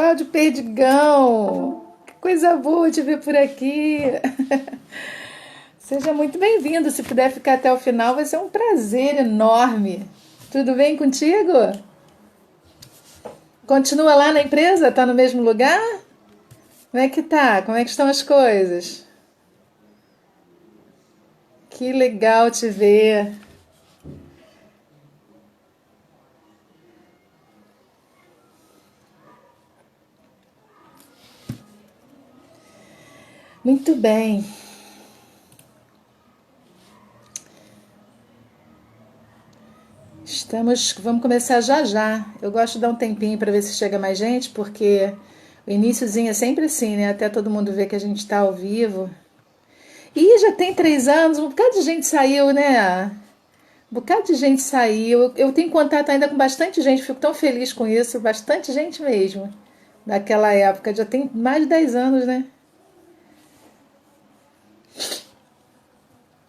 Cláudio Perdigão. Que coisa boa te ver por aqui. Seja muito bem-vindo. Se puder ficar até o final, vai ser um prazer enorme. Tudo bem contigo? Continua lá na empresa? Tá no mesmo lugar? Como é que tá? Como é que estão as coisas? Que legal te ver. Muito bem. Vamos começar já já. Eu gosto de dar um tempinho para ver se chega mais gente, porque o iniciozinho é sempre assim, né? Até todo mundo ver que a gente está ao vivo. E já tem 3 anos, um bocado de gente saiu, né? Um bocado de gente saiu. Eu tenho contato ainda com bastante gente, fico tão feliz com isso, bastante gente mesmo. Daquela época, já tem mais de 10 anos, né?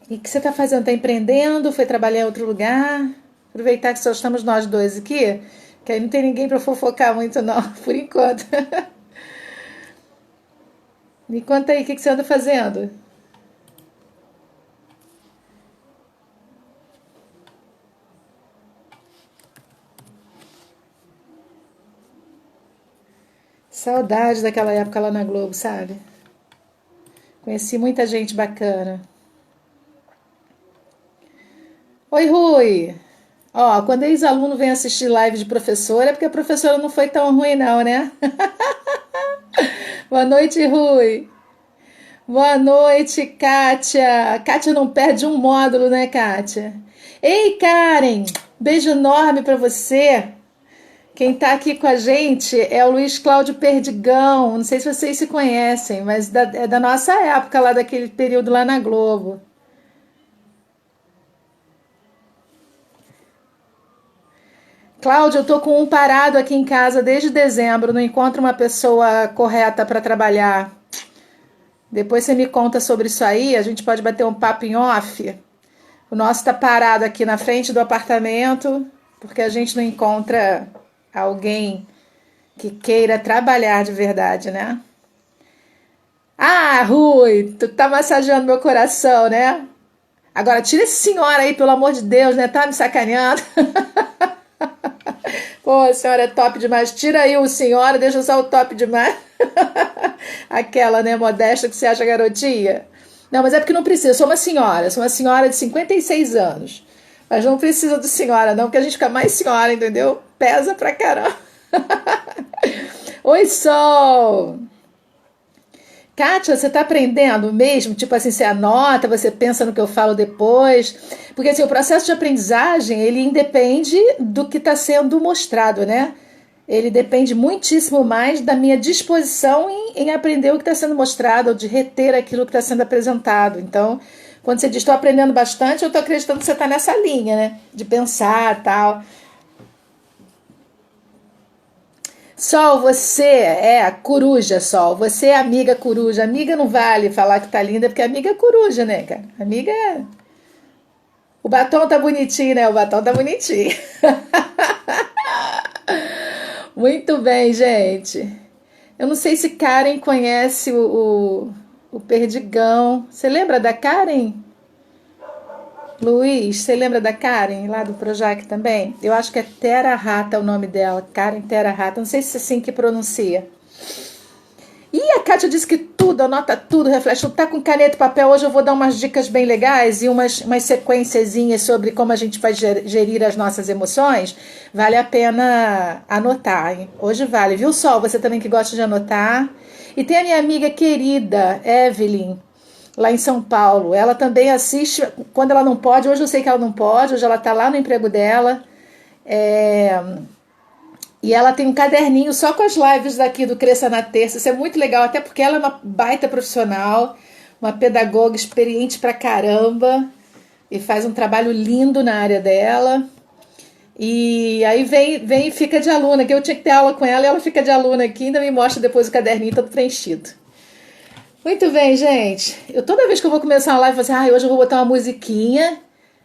E o que você está fazendo? Está empreendendo? Foi trabalhar em outro lugar? Aproveitar que só estamos nós dois aqui, que aí não tem ninguém para fofocar muito não, por enquanto. Me conta aí, o que você anda fazendo? Saudade daquela época lá na Globo, sabe? Conheci muita gente bacana. Oi, Rui! Ó, quando ex-aluno vem assistir live de professora, é porque a professora não foi tão ruim não, né? Boa noite, Rui! Boa noite, Kátia! Kátia não perde um módulo, né, Kátia? Ei, Karen! Beijo enorme pra você! Quem tá aqui com a gente é o Luiz Cláudio Perdigão. Não sei se vocês se conhecem, mas é da nossa época, lá daquele período lá na Globo. Cláudio, eu tô com um parado aqui em casa desde dezembro. Não encontro uma pessoa correta para trabalhar. Depois você me conta sobre isso aí. A gente pode bater um papo em off. O nosso tá parado aqui na frente do apartamento porque a gente não encontra alguém que queira trabalhar de verdade, né? Ah, Rui, tu tá massageando meu coração, né? Agora tira esse senhor aí, pelo amor de Deus, né? Tá me sacaneando. Pô, a senhora é top demais. Tira aí o senhora, deixa só o top demais. Aquela, né, modesta que você acha garotinha. Não, mas é porque não precisa. Eu sou uma senhora de 56 anos. Mas não precisa do senhora, não, porque a gente fica mais senhora, entendeu? Pesa pra caramba. Oi, Sol! Kátia, você está aprendendo mesmo? Tipo assim, você anota, você pensa no que eu falo depois? Porque assim, o processo de aprendizagem, ele independe do que está sendo mostrado, né? Ele depende muitíssimo mais da minha disposição em aprender o que está sendo mostrado, ou de reter aquilo que está sendo apresentado. Então, quando você diz estou aprendendo bastante, eu estou acreditando que você está nessa linha, né? De pensar e tal. Sol, você é coruja, Sol. Você é amiga coruja. Amiga não vale falar que tá linda, porque amiga é coruja, né, cara? Amiga é. O batom tá bonitinho, né? O batom tá bonitinho. Muito bem, gente. Eu não sei se Karen conhece o Perdigão. Você lembra da Karen? Luiz, você lembra da Karen, lá do Projac também? Eu acho que é Terra Rata o nome dela. Karen Terra Rata. Não sei se é assim que pronuncia. E a Kátia disse que tudo, anota tudo, reflete. Tá com caneta e papel. Hoje eu vou dar umas dicas bem legais e umas sequenciazinhas sobre como a gente vai gerir as nossas emoções. Vale a pena anotar, hein? Hoje vale, viu, Sol? Você também que gosta de anotar. E tem a minha amiga querida, Evelyn, lá em São Paulo. Ela também assiste quando ela não pode. Hoje eu sei que ela não pode, hoje ela está lá no emprego dela. E ela tem um caderninho só com as lives daqui do Cresça na Terça. Isso é muito legal, até porque ela é uma baita profissional, uma pedagoga experiente pra caramba e faz um trabalho lindo na área dela. E aí vem e fica de aluna, que eu tinha que ter aula com ela e ela fica de aluna aqui, ainda me mostra depois o caderninho todo preenchido. Muito bem, gente. Toda vez que eu vou começar uma live, eu falo assim, hoje eu vou botar uma musiquinha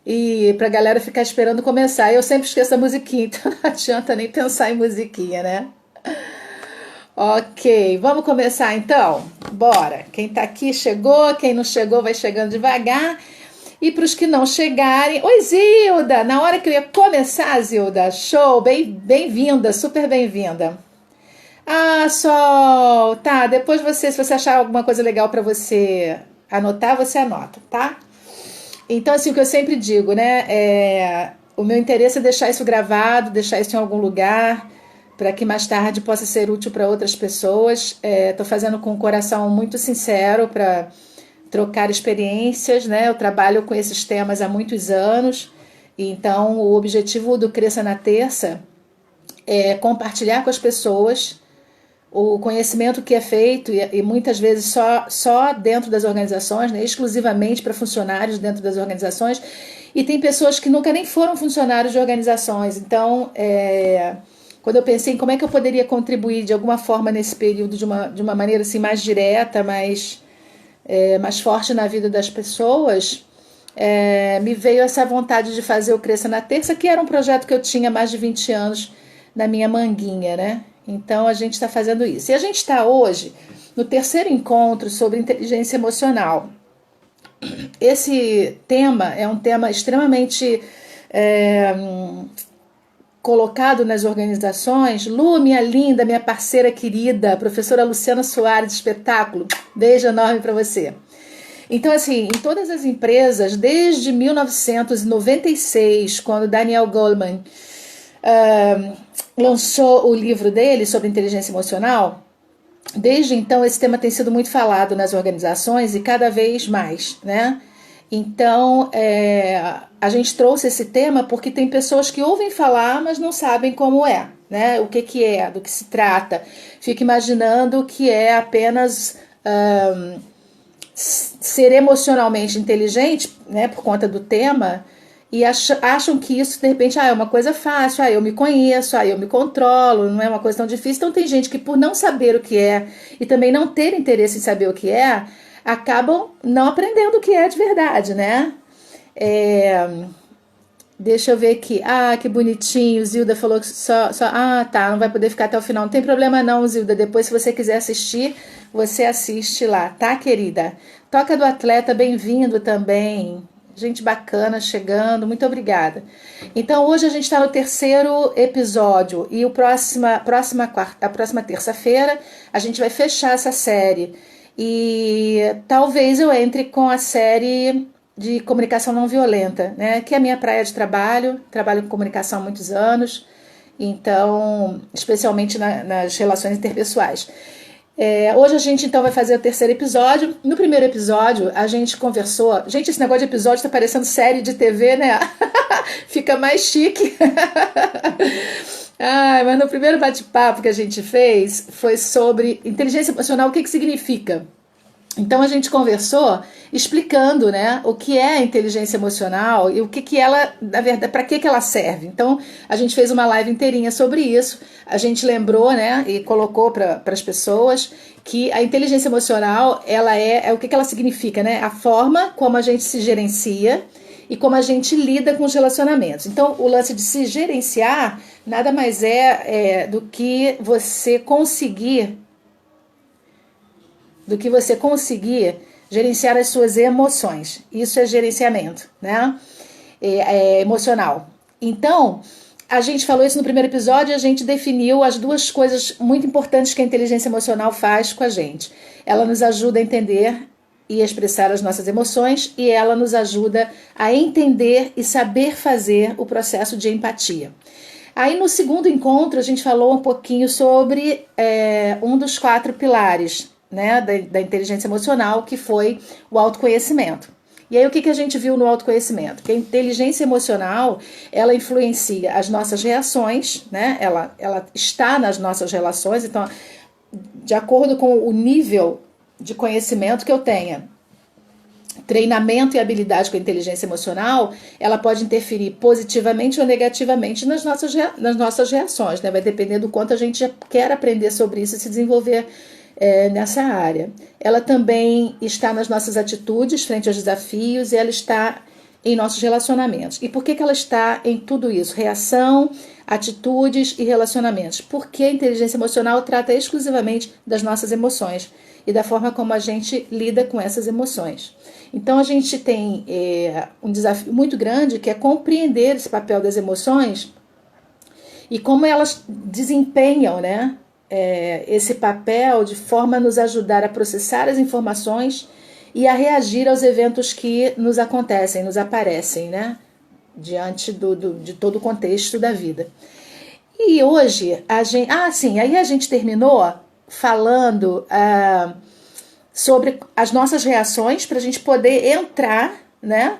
e pra galera ficar esperando começar. Eu sempre esqueço a musiquinha, então não adianta nem pensar em musiquinha, né? Ok, vamos começar então? Bora! Quem tá aqui chegou, quem não chegou vai chegando devagar. E para os que não chegarem... Oi, Zilda! Na hora que eu ia começar, Zilda, show! Bem-vinda, super bem-vinda. Ah, Sol! Tá, depois se você achar alguma coisa legal para você anotar, você anota, tá? Então, assim, o que eu sempre digo, né? O meu interesse é deixar isso gravado, deixar isso em algum lugar, para que mais tarde possa ser útil para outras pessoas. Estou fazendo com um coração muito sincero para trocar experiências, né? Eu trabalho com esses temas há muitos anos, então o objetivo do Cresça na Terça é compartilhar com as pessoas o conhecimento que é feito, e muitas vezes só dentro das organizações, né, exclusivamente para funcionários dentro das organizações, e tem pessoas que nunca nem foram funcionários de organizações. Então, quando eu pensei em como é que eu poderia contribuir de alguma forma nesse período de uma maneira assim, mais direta, mais forte na vida das pessoas, me veio essa vontade de fazer o Cresça na Terça, que era um projeto que eu tinha há mais de 20 anos na minha manguinha, né? Então a gente está fazendo isso. E a gente está hoje no terceiro encontro sobre inteligência emocional. Esse tema é um tema extremamente colocado nas organizações. Lu, minha linda, minha parceira querida, professora Luciana Soares, espetáculo. Beijo enorme para você. Então, assim, em todas as empresas, desde 1996, quando Daniel Goleman lançou o livro dele sobre inteligência emocional, desde então esse tema tem sido muito falado nas organizações e cada vez mais, né? Então, a gente trouxe esse tema porque tem pessoas que ouvem falar, mas não sabem como é, né? O que é, do que se trata. Fica imaginando que é apenas ser emocionalmente inteligente, né, por conta do tema, e acham que isso, de repente, é uma coisa fácil, eu me conheço, eu me controlo, não é uma coisa tão difícil. Então tem gente que, por não saber o que é e também não ter interesse em saber o que é, acabam não aprendendo o que é de verdade, né? Deixa eu ver aqui. Ah, que bonitinho. Zilda falou que Ah, tá. Não vai poder ficar até o final. Não tem problema não, Zilda. Depois, se você quiser assistir, você assiste lá, tá, querida? Toca do Atleta, bem-vindo também. Gente bacana chegando. Muito obrigada. Então, hoje a gente está no terceiro episódio. E a próxima terça-feira, a gente vai fechar essa série. E talvez eu entre com a série de comunicação não violenta, né? Que é a minha praia de trabalho com comunicação há muitos anos, então, especialmente nas relações interpessoais. Hoje a gente então vai fazer o terceiro episódio. No primeiro episódio a gente conversou. Gente, esse negócio de episódio tá parecendo série de TV, né? Fica mais chique. Mas no primeiro bate-papo que a gente fez foi sobre inteligência emocional, o que significa. Então a gente conversou explicando, né, o que é a inteligência emocional e o que ela, na verdade, para que ela serve. Então a gente fez uma live inteirinha sobre isso. A gente lembrou, né, e colocou para as pessoas que a inteligência emocional, ela é o que ela significa, né? A forma como a gente se gerencia e como a gente lida com os relacionamentos. Então o lance de se gerenciar nada mais do que você conseguir gerenciar as suas emoções. Isso é gerenciamento, né? Emocional. Então, a gente falou isso no primeiro episódio e a gente definiu as duas coisas muito importantes que a inteligência emocional faz com a gente. Ela nos ajuda a entender e expressar as nossas emoções e ela nos ajuda a entender e saber fazer o processo de empatia. Aí no segundo encontro a gente falou um pouquinho sobre um dos 4 pilares, né, da inteligência emocional, que foi o autoconhecimento. E aí o que a gente viu no autoconhecimento? Que a inteligência emocional, ela influencia as nossas reações, né? Ela está nas nossas relações, então, de acordo com o nível de conhecimento que eu tenha, treinamento e habilidade com a inteligência emocional, ela pode interferir positivamente ou negativamente nas nossas reações, né? Vai depender do quanto a gente já quer aprender sobre isso e se desenvolver nessa área. Ela também está nas nossas atitudes frente aos desafios e ela está em nossos relacionamentos. E por que ela está em tudo isso? Reação, atitudes e relacionamentos. Porque a inteligência emocional trata exclusivamente das nossas emoções e da forma como a gente lida com essas emoções. Então a gente tem um desafio muito grande, que é compreender esse papel das emoções e como elas desempenham, né, esse papel de forma a nos ajudar a processar as informações e a reagir aos eventos que nos acontecem, nos aparecem, né, diante de todo o contexto da vida. E hoje, aí a gente terminou falando sobre as nossas reações para a gente poder entrar, né,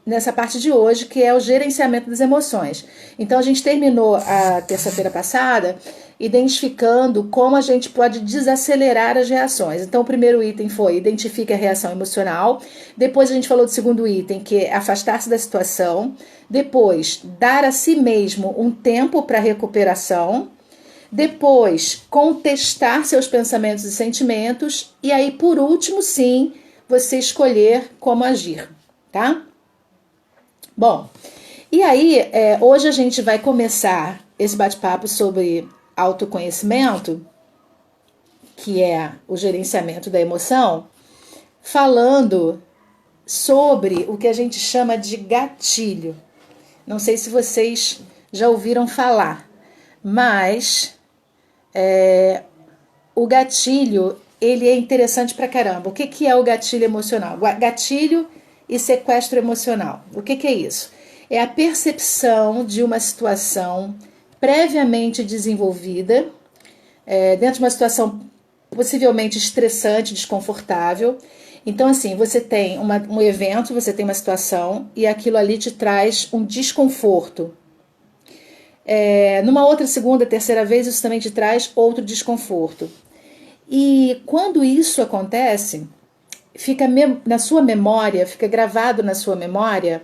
nessa parte de hoje, que é o gerenciamento das emoções. Então a gente terminou a terça-feira passada identificando como a gente pode desacelerar as reações. Então o primeiro item foi identifique a reação emocional. Depois a gente falou do segundo item, que é afastar-se da situação. Depois, dar a si mesmo um tempo para recuperação. Depois, contestar seus pensamentos e sentimentos. E aí, por último, sim, você escolher como agir, tá? Bom, e aí, hoje a gente vai começar esse bate-papo sobre autoconhecimento, que é o gerenciamento da emoção, falando sobre o que a gente chama de gatilho. Não sei se vocês já ouviram falar, mas o gatilho, ele é interessante pra caramba. O que é o gatilho emocional? Gatilho e sequestro emocional. O que é isso? É a percepção de uma situação previamente desenvolvida, dentro de uma situação possivelmente estressante, desconfortável. Então, assim, você tem um evento, você tem uma situação e aquilo ali te traz um desconforto. Numa outra, segunda, terceira vez, isso também te traz outro desconforto. E quando isso acontece, fica na sua memória, fica gravado na sua memória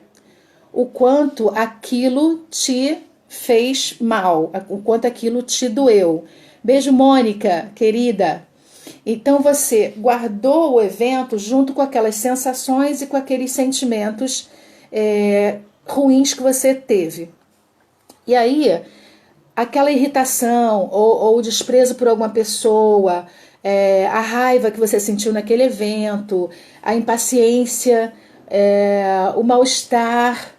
o quanto aquilo te fez mal, o quanto aquilo te doeu. Beijo, Mônica, querida. Então você guardou o evento junto com aquelas sensações e com aqueles sentimentos ruins que você teve. E aí, aquela irritação ou desprezo por alguma pessoa, a raiva que você sentiu naquele evento, a impaciência, o mal-estar,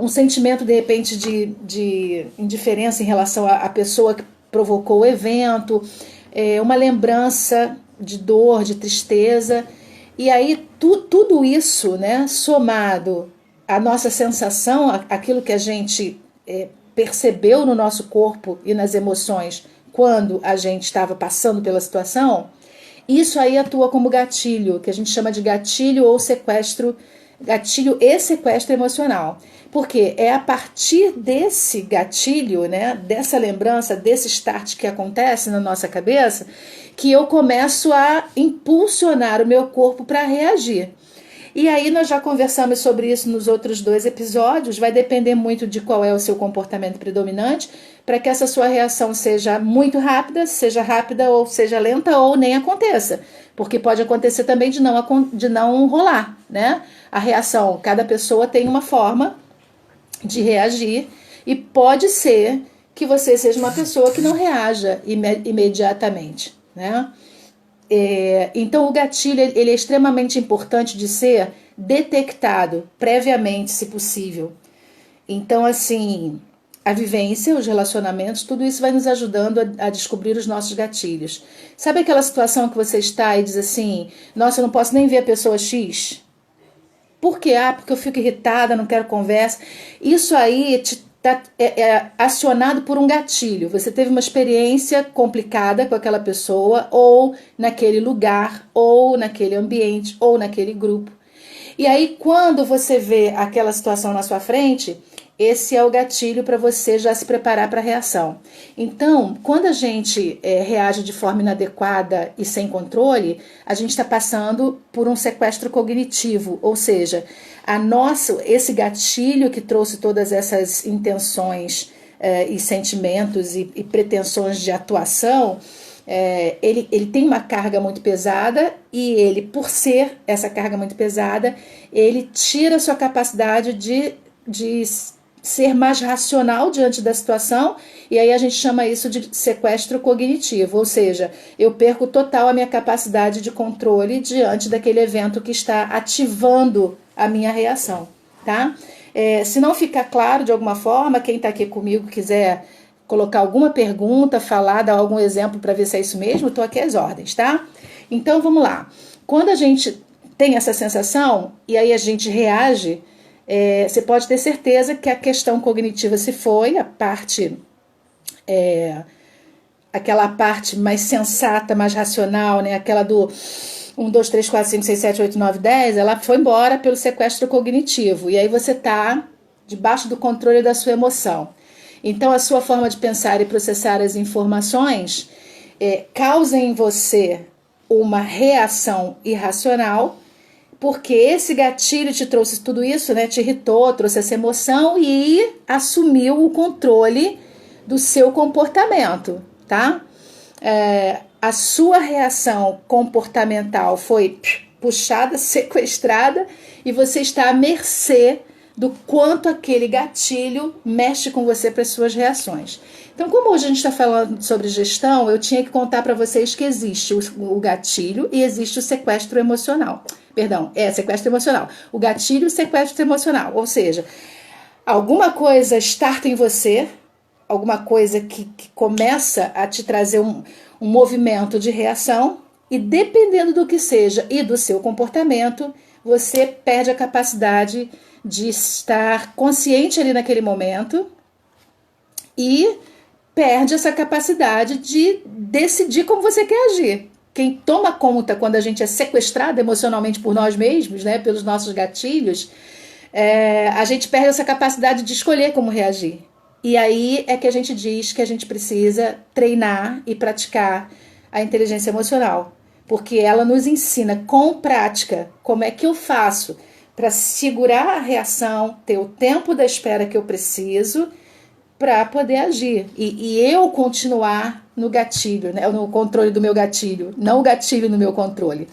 um sentimento de repente de indiferença em relação à pessoa que provocou o evento, uma lembrança de dor, de tristeza. E aí tudo isso, né, somado à nossa sensação, aquilo que a gente percebeu no nosso corpo e nas emoções quando a gente estava passando pela situação, isso aí atua como gatilho, que a gente chama de gatilho ou sequestro, gatilho e sequestro emocional. Porque é a partir desse gatilho, né, dessa lembrança, desse start que acontece na nossa cabeça, que eu começo a impulsionar o meu corpo para reagir. E aí nós já conversamos sobre isso nos outros 2 episódios, vai depender muito de qual é o seu comportamento predominante, para que essa sua reação seja muito rápida, seja rápida ou seja lenta ou nem aconteça, porque pode acontecer também de não rolar, né? A reação, cada pessoa tem uma forma de reagir e pode ser que você seja uma pessoa que não reaja imediatamente, né? Então o gatilho ele é extremamente importante de ser detectado previamente, se possível. Então, assim, a vivência, os relacionamentos, tudo isso vai nos ajudando a descobrir os nossos gatilhos. Sabe aquela situação que você está e diz assim, nossa, eu não posso nem ver a pessoa X? Por quê? Porque eu fico irritada, não quero conversa. Isso aí é acionado por um gatilho. Você teve uma experiência complicada com aquela pessoa, ou naquele lugar, ou naquele ambiente, ou naquele grupo. E aí, quando você vê aquela situação na sua frente, esse é o gatilho para você já se preparar para a reação. Então, quando a gente reage de forma inadequada e sem controle, a gente está passando por um sequestro cognitivo, ou seja, esse gatilho que trouxe todas essas intenções e sentimentos e pretensões de atuação, Ele tem uma carga muito pesada e ele, por ser essa carga muito pesada, ele tira a sua capacidade de ser mais racional diante da situação, e aí a gente chama isso de sequestro cognitivo, ou seja, eu perco total a minha capacidade de controle diante daquele evento que está ativando a minha reação, tá? Se não ficar claro de alguma forma, quem está aqui comigo quiser colocar alguma pergunta, falar, dar algum exemplo para ver se é isso mesmo, estou aqui às ordens, tá? Então vamos lá. Quando a gente tem essa sensação e aí a gente reage, você pode ter certeza que a questão cognitiva se foi, aquela parte mais sensata, mais racional, né? Aquela do 1, 2, 3, 4, 5, 6, 7, 8, 9, 10, ela foi embora pelo sequestro cognitivo. E aí você está debaixo do controle da sua emoção. Então, a sua forma de pensar e processar as informações causa em você uma reação irracional, porque esse gatilho te trouxe tudo isso, né? Te irritou, trouxe essa emoção e assumiu o controle do seu comportamento, tá? A sua reação comportamental foi puxada, sequestrada, e você está à mercê do quanto aquele gatilho mexe com você para as suas reações. Então, como hoje a gente está falando sobre gestão, eu tinha que contar para vocês que existe o gatilho e existe o sequestro emocional. Perdão, sequestro emocional. O gatilho e o sequestro emocional. Ou seja, alguma coisa starta em você, alguma coisa que começa a te trazer um movimento de reação, e dependendo do que seja e do seu comportamento, você perde a capacidade de estar consciente ali naquele momento e perde essa capacidade de decidir como você quer agir. Quem toma conta quando a gente é sequestrado emocionalmente por nós mesmos, né, pelos nossos gatilhos, a gente perde essa capacidade de escolher como reagir. E aí é que a gente diz que a gente precisa treinar e praticar a inteligência emocional, porque ela nos ensina com prática como é que eu faço para segurar a reação, ter o tempo da espera que eu preciso para poder agir. E eu continuar no gatilho, né? No controle do meu gatilho, não o gatilho no meu controle.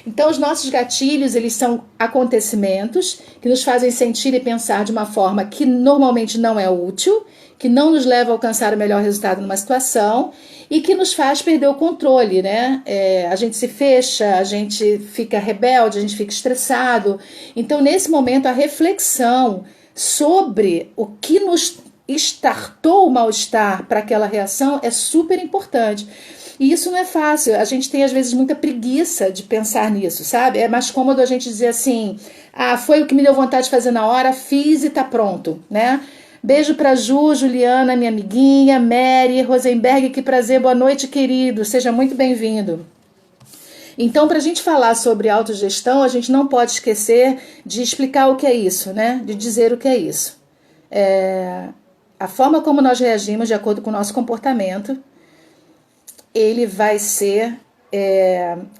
Então, os nossos gatilhos, eles são acontecimentos que nos fazem sentir e pensar de uma forma que normalmente não é útil, que não nos leva a alcançar o melhor resultado numa situação e que nos faz perder o controle, né? A gente se fecha, a gente fica rebelde, a gente fica estressado. Então, nesse momento, a reflexão sobre o que nos startou o mal-estar para aquela reação é super importante. E isso não é fácil, a gente tem às vezes muita preguiça de pensar nisso, sabe? É mais cômodo a gente dizer assim, foi o que me deu vontade de fazer na hora, fiz e tá pronto, né? Beijo pra Ju, Juliana, minha amiguinha, Mary, Rosenberg, que prazer, boa noite, querido, seja muito bem-vindo. Então, para a gente falar sobre autogestão, a gente não pode esquecer de explicar o que é isso, né? De dizer o que é isso. A forma como nós reagimos de acordo com o nosso comportamento, ele vai ser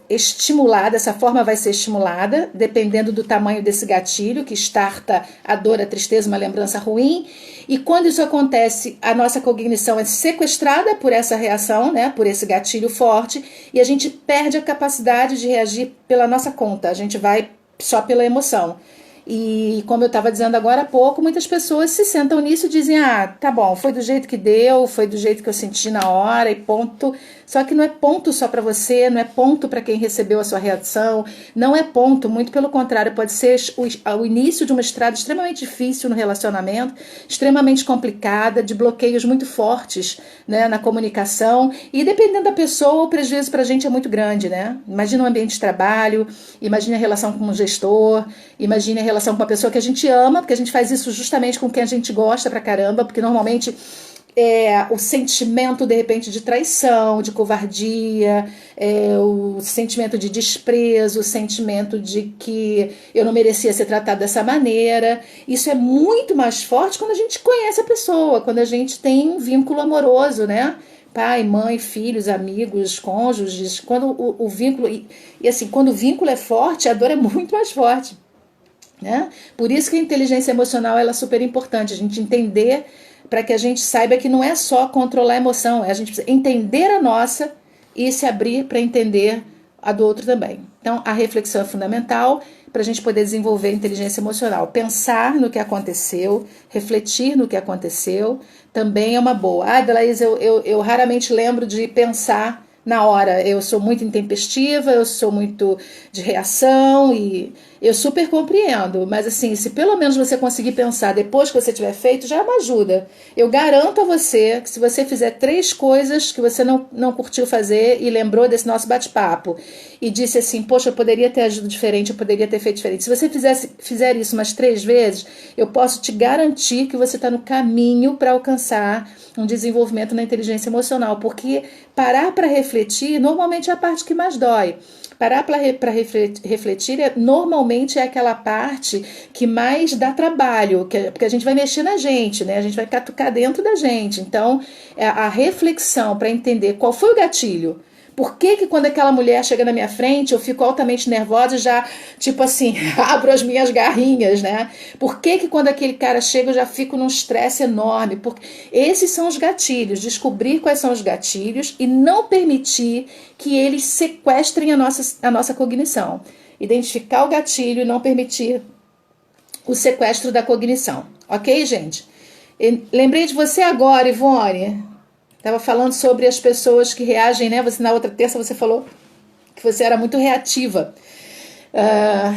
estimulada, essa forma vai ser estimulada, dependendo do tamanho desse gatilho, que starta a dor, a tristeza, uma lembrança ruim, e quando isso acontece, a nossa cognição é sequestrada por essa reação, né, por esse gatilho forte, e a gente perde a capacidade de reagir pela nossa conta, a gente vai só pela emoção. E como eu estava dizendo agora há pouco, muitas pessoas se sentam nisso e dizem, tá bom, foi do jeito que deu, foi do jeito que eu senti na hora e ponto. Só que não é ponto só para você, não é ponto para quem recebeu a sua reação, não é ponto, muito pelo contrário, pode ser o início de uma estrada extremamente difícil no relacionamento, extremamente complicada, de bloqueios muito fortes, né, na comunicação, e dependendo da pessoa, o prejuízo para a gente é muito grande, né? Imagina um ambiente de trabalho, imagina a relação com um gestor, imagina a relação com uma pessoa que a gente ama, porque a gente faz isso justamente com quem a gente gosta pra caramba, porque normalmente o sentimento, de repente, de traição, de covardia, o sentimento de desprezo, o sentimento de que eu não merecia ser tratado dessa maneira, isso é muito mais forte quando a gente conhece a pessoa, quando a gente tem um vínculo amoroso, né? Pai, mãe, filhos, amigos, cônjuges, quando o vínculo... E assim, quando o vínculo é forte, a dor é muito mais forte. Né? Por isso que a inteligência emocional ela é super importante, a gente entender, para que a gente saiba que não é só controlar a emoção, a gente precisa entender a nossa e se abrir para entender a do outro também. Então, a reflexão é fundamental para a gente poder desenvolver a inteligência emocional. Pensar no que aconteceu, refletir no que aconteceu, também é uma boa. Ah, Adelaide, eu raramente lembro de pensar na hora. Eu sou muito intempestiva, eu sou muito de reação e eu super compreendo. Mas assim, se pelo menos você conseguir pensar depois que você tiver feito, já é uma ajuda. Eu garanto a você que se você fizer 3 coisas que você não curtiu fazer e lembrou desse nosso bate-papo e disse assim, poxa, eu poderia ter agido diferente, eu poderia ter feito diferente. Se você fizer isso umas 3 vezes, eu posso te garantir que você está no caminho para alcançar um desenvolvimento na inteligência emocional, porque parar para refletir normalmente é a parte que mais dói. Parar para refletir normalmente é aquela parte que mais dá trabalho, porque a gente vai mexer na gente, né? A gente vai catucar dentro da gente. Então, a reflexão para entender qual foi o gatilho. Por que quando aquela mulher chega na minha frente eu fico altamente nervosa e já, tipo assim, abro as minhas garrinhas, né? Por que quando aquele cara chega eu já fico num estresse enorme? Porque esses são os gatilhos, descobrir quais são os gatilhos e não permitir que eles sequestrem a nossa cognição. Identificar o gatilho e não permitir o sequestro da cognição. Ok, gente? Lembrei de você agora, Ivone. Estava falando sobre as pessoas que reagem, né? Você, na outra terça você falou que você era muito reativa.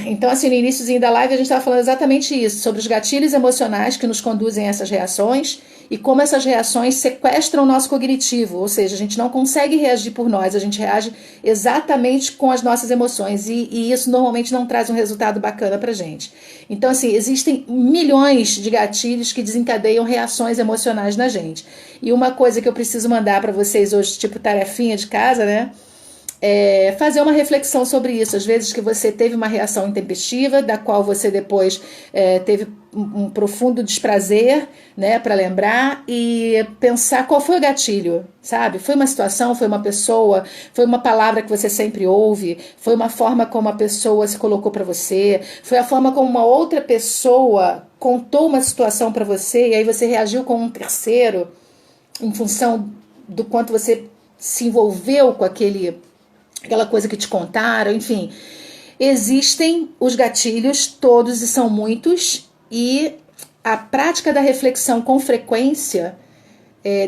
Então, assim, no iníciozinho da live a gente estava falando exatamente isso, sobre os gatilhos emocionais que nos conduzem a essas reações e como essas reações sequestram o nosso cognitivo, ou seja, a gente não consegue reagir por nós, a gente reage exatamente com as nossas emoções e isso normalmente não traz um resultado bacana pra gente. Então, assim, existem milhões de gatilhos que desencadeiam reações emocionais na gente. E uma coisa que eu preciso mandar para vocês hoje, tipo tarefinha de casa, né? Fazer uma reflexão sobre isso. Às vezes que você teve uma reação intempestiva, da qual você depois teve um profundo desprazer, né, para lembrar e pensar qual foi o gatilho, sabe? Foi uma situação, foi uma pessoa, foi uma palavra que você sempre ouve, foi uma forma como a pessoa se colocou para você, foi a forma como uma outra pessoa contou uma situação para você e aí você reagiu com um terceiro em função do quanto você se envolveu com aquela coisa que te contaram, enfim. Existem os gatilhos, todos e são muitos, e a prática da reflexão com frequência,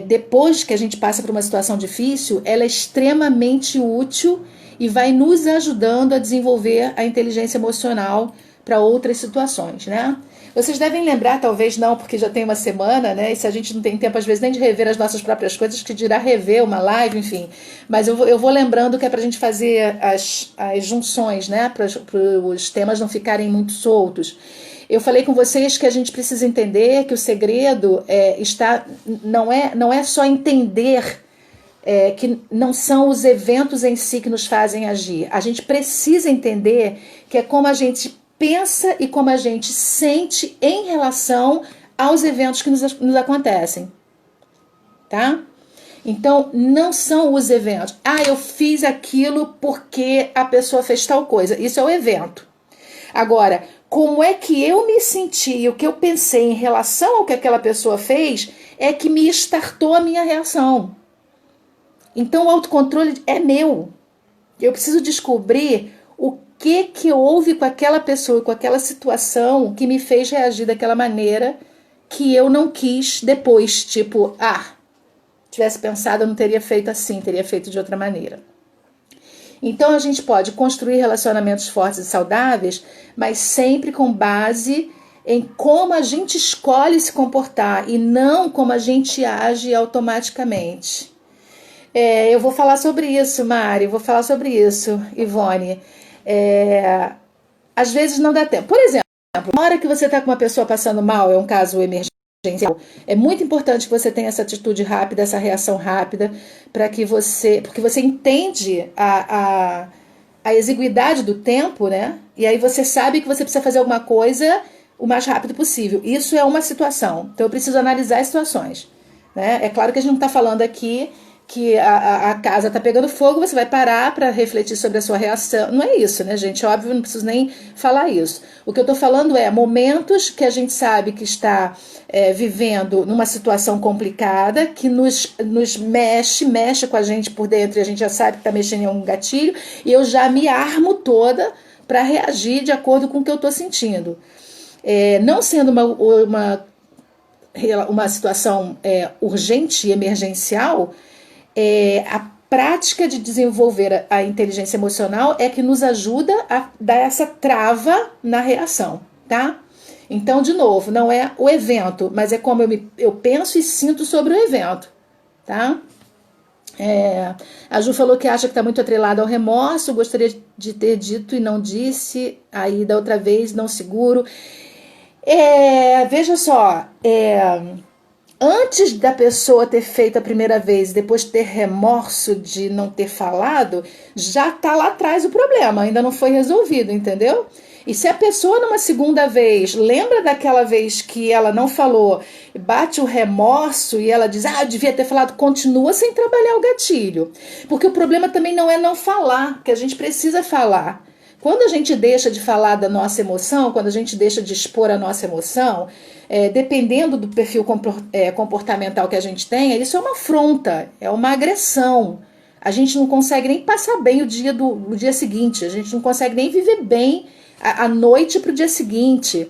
depois que a gente passa por uma situação difícil, ela é extremamente útil e vai nos ajudando a desenvolver a inteligência emocional para outras situações, né? Vocês devem lembrar, talvez não, porque já tem uma semana, né? E se a gente não tem tempo, às vezes, nem de rever as nossas próprias coisas, que dirá rever uma live, enfim. Mas eu vou lembrando que é para a gente fazer as junções, né? Para os temas não ficarem muito soltos. Eu falei com vocês que a gente precisa entender que o segredo não é só entender que não são os eventos em si que nos fazem agir. A gente precisa entender que é como a gente pensa e como a gente sente em relação aos eventos que nos acontecem, tá? Então, não são os eventos. Ah, eu fiz aquilo porque a pessoa fez tal coisa. Isso é o evento. Agora, como é que eu me senti, o que eu pensei em relação ao que aquela pessoa fez, é que me startou a minha reação. Então, o autocontrole é meu. Eu preciso descobrir o que houve com aquela pessoa, com aquela situação que me fez reagir daquela maneira que eu não quis depois. Tipo, tivesse pensado, eu não teria feito assim, teria feito de outra maneira. Então a gente pode construir relacionamentos fortes e saudáveis, mas sempre com base em como a gente escolhe se comportar e não como a gente age automaticamente. Eu vou falar sobre isso, Mari, vou falar sobre isso, Ivone. Às vezes não dá tempo. Por exemplo, na hora que você está com uma pessoa passando mal, é um caso emergencial, é muito importante que você tenha essa atitude rápida, essa reação rápida, porque você entende a exiguidade do tempo, né? E aí você sabe que você precisa fazer alguma coisa o mais rápido possível. Isso é uma situação. Então eu preciso analisar as situações, né? É claro que a gente não está falando aqui que a casa está pegando fogo, você vai parar para refletir sobre a sua reação. Não é isso, né, gente? Óbvio, não preciso nem falar isso. O que eu estou falando é momentos que a gente sabe que está vivendo numa situação complicada, que nos mexe com a gente por dentro, e a gente já sabe que está mexendo em um gatilho, e eu já me armo toda para reagir de acordo com o que eu estou sentindo. Não sendo uma situação urgente e emergencial, a prática de desenvolver a inteligência emocional é que nos ajuda a dar essa trava na reação, tá? Então, de novo, não é o evento, mas é como eu penso e sinto sobre o evento, tá? A Ju falou que acha que está muito atrelado ao remorso, gostaria de ter dito e não disse, aí da outra vez não seguro. Veja só, antes da pessoa ter feito a primeira vez, depois ter remorso de não ter falado, já está lá atrás o problema, ainda não foi resolvido, entendeu? E se a pessoa numa segunda vez lembra daquela vez que ela não falou, bate o remorso e ela diz, eu devia ter falado, continua sem trabalhar o gatilho. Porque o problema também não é não falar, que a gente precisa falar. Quando a gente deixa de falar da nossa emoção, quando a gente deixa de expor a nossa emoção, dependendo do perfil comportamental que a gente tenha, isso é uma afronta, é uma agressão. A gente não consegue nem passar bem o dia seguinte, a gente não consegue nem viver bem a noite para o dia seguinte.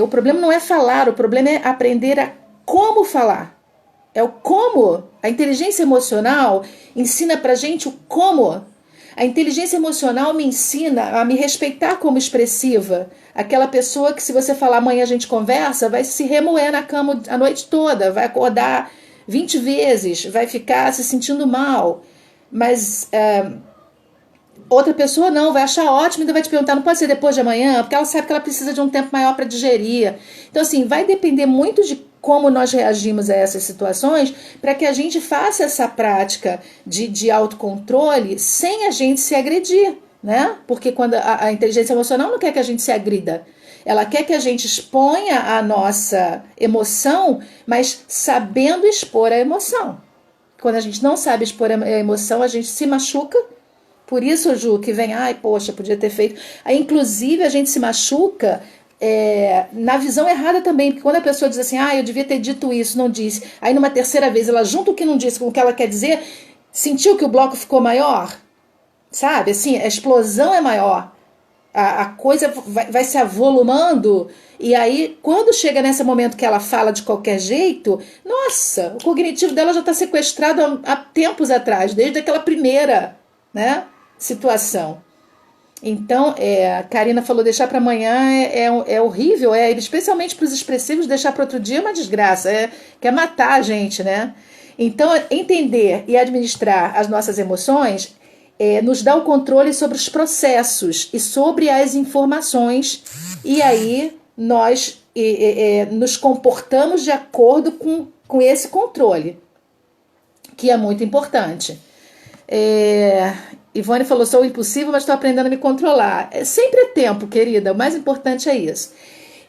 O problema não é falar, o problema é aprender a como falar. É o como. A inteligência emocional ensina pra gente o como. A inteligência emocional me ensina a me respeitar como expressiva. Aquela pessoa que, se você falar amanhã a gente conversa, vai se remoer na cama a noite toda, vai acordar 20 vezes, vai ficar se sentindo mal. Mas outra pessoa não, vai achar ótimo e ainda vai te perguntar, não pode ser depois de amanhã? Porque ela sabe que ela precisa de um tempo maior para digerir. Então, assim, vai depender muito de como nós reagimos a essas situações para que a gente faça essa prática de autocontrole sem a gente se agredir, né? Porque quando a inteligência emocional não quer que a gente se agrida, ela quer que a gente exponha a nossa emoção, mas sabendo expor a emoção. Quando a gente não sabe expor a emoção, a gente se machuca. Por isso, Ju, que vem, poxa, podia ter feito. Aí, inclusive, a gente se machuca na visão errada também, porque quando a pessoa diz assim, eu devia ter dito isso, não disse, aí numa terceira vez ela junta o que não disse com o que ela quer dizer, sentiu que o bloco ficou maior, sabe, assim, a explosão é maior, a coisa vai se avolumando, e aí quando chega nesse momento que ela fala de qualquer jeito, nossa, o cognitivo dela já está sequestrado há tempos atrás, desde aquela primeira, né, situação. Então, a Karina falou, deixar para amanhã é horrível, especialmente para os expressivos, deixar para outro dia é uma desgraça, quer matar a gente, né? Então, entender e administrar as nossas emoções nos dá o controle sobre os processos e sobre as informações, e aí nós nos comportamos de acordo com esse controle, que é muito importante. Ivone falou, sou impossível, mas estou aprendendo a me controlar. Sempre é tempo, querida, o mais importante é isso.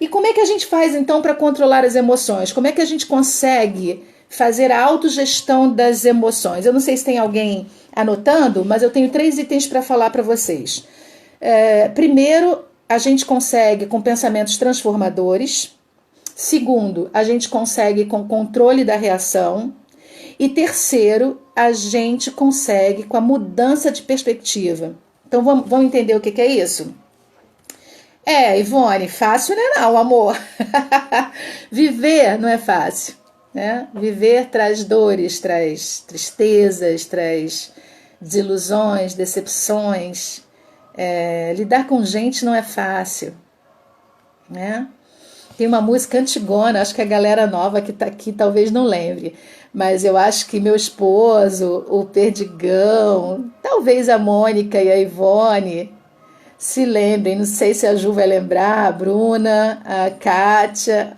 E como é que a gente faz, então, para controlar as emoções? Como é que a gente consegue fazer a autogestão das emoções? Eu não sei se tem alguém anotando, mas eu tenho 3 itens para falar para vocês. Primeiro, a gente consegue com pensamentos transformadores. Segundo, a gente consegue com controle da reação. E terceiro, a gente consegue com a mudança de perspectiva. Então vamos entender o que é isso? Ivone, fácil não é não, amor. Viver não é fácil, né? Viver traz dores, traz tristezas, traz desilusões, decepções. Lidar com gente não é fácil, né? Tem uma música antigona, acho que a galera nova que está aqui talvez não lembre, mas eu acho que meu esposo, o Perdigão, talvez a Mônica e a Ivone se lembrem, não sei se a Ju vai lembrar, a Bruna, a Kátia,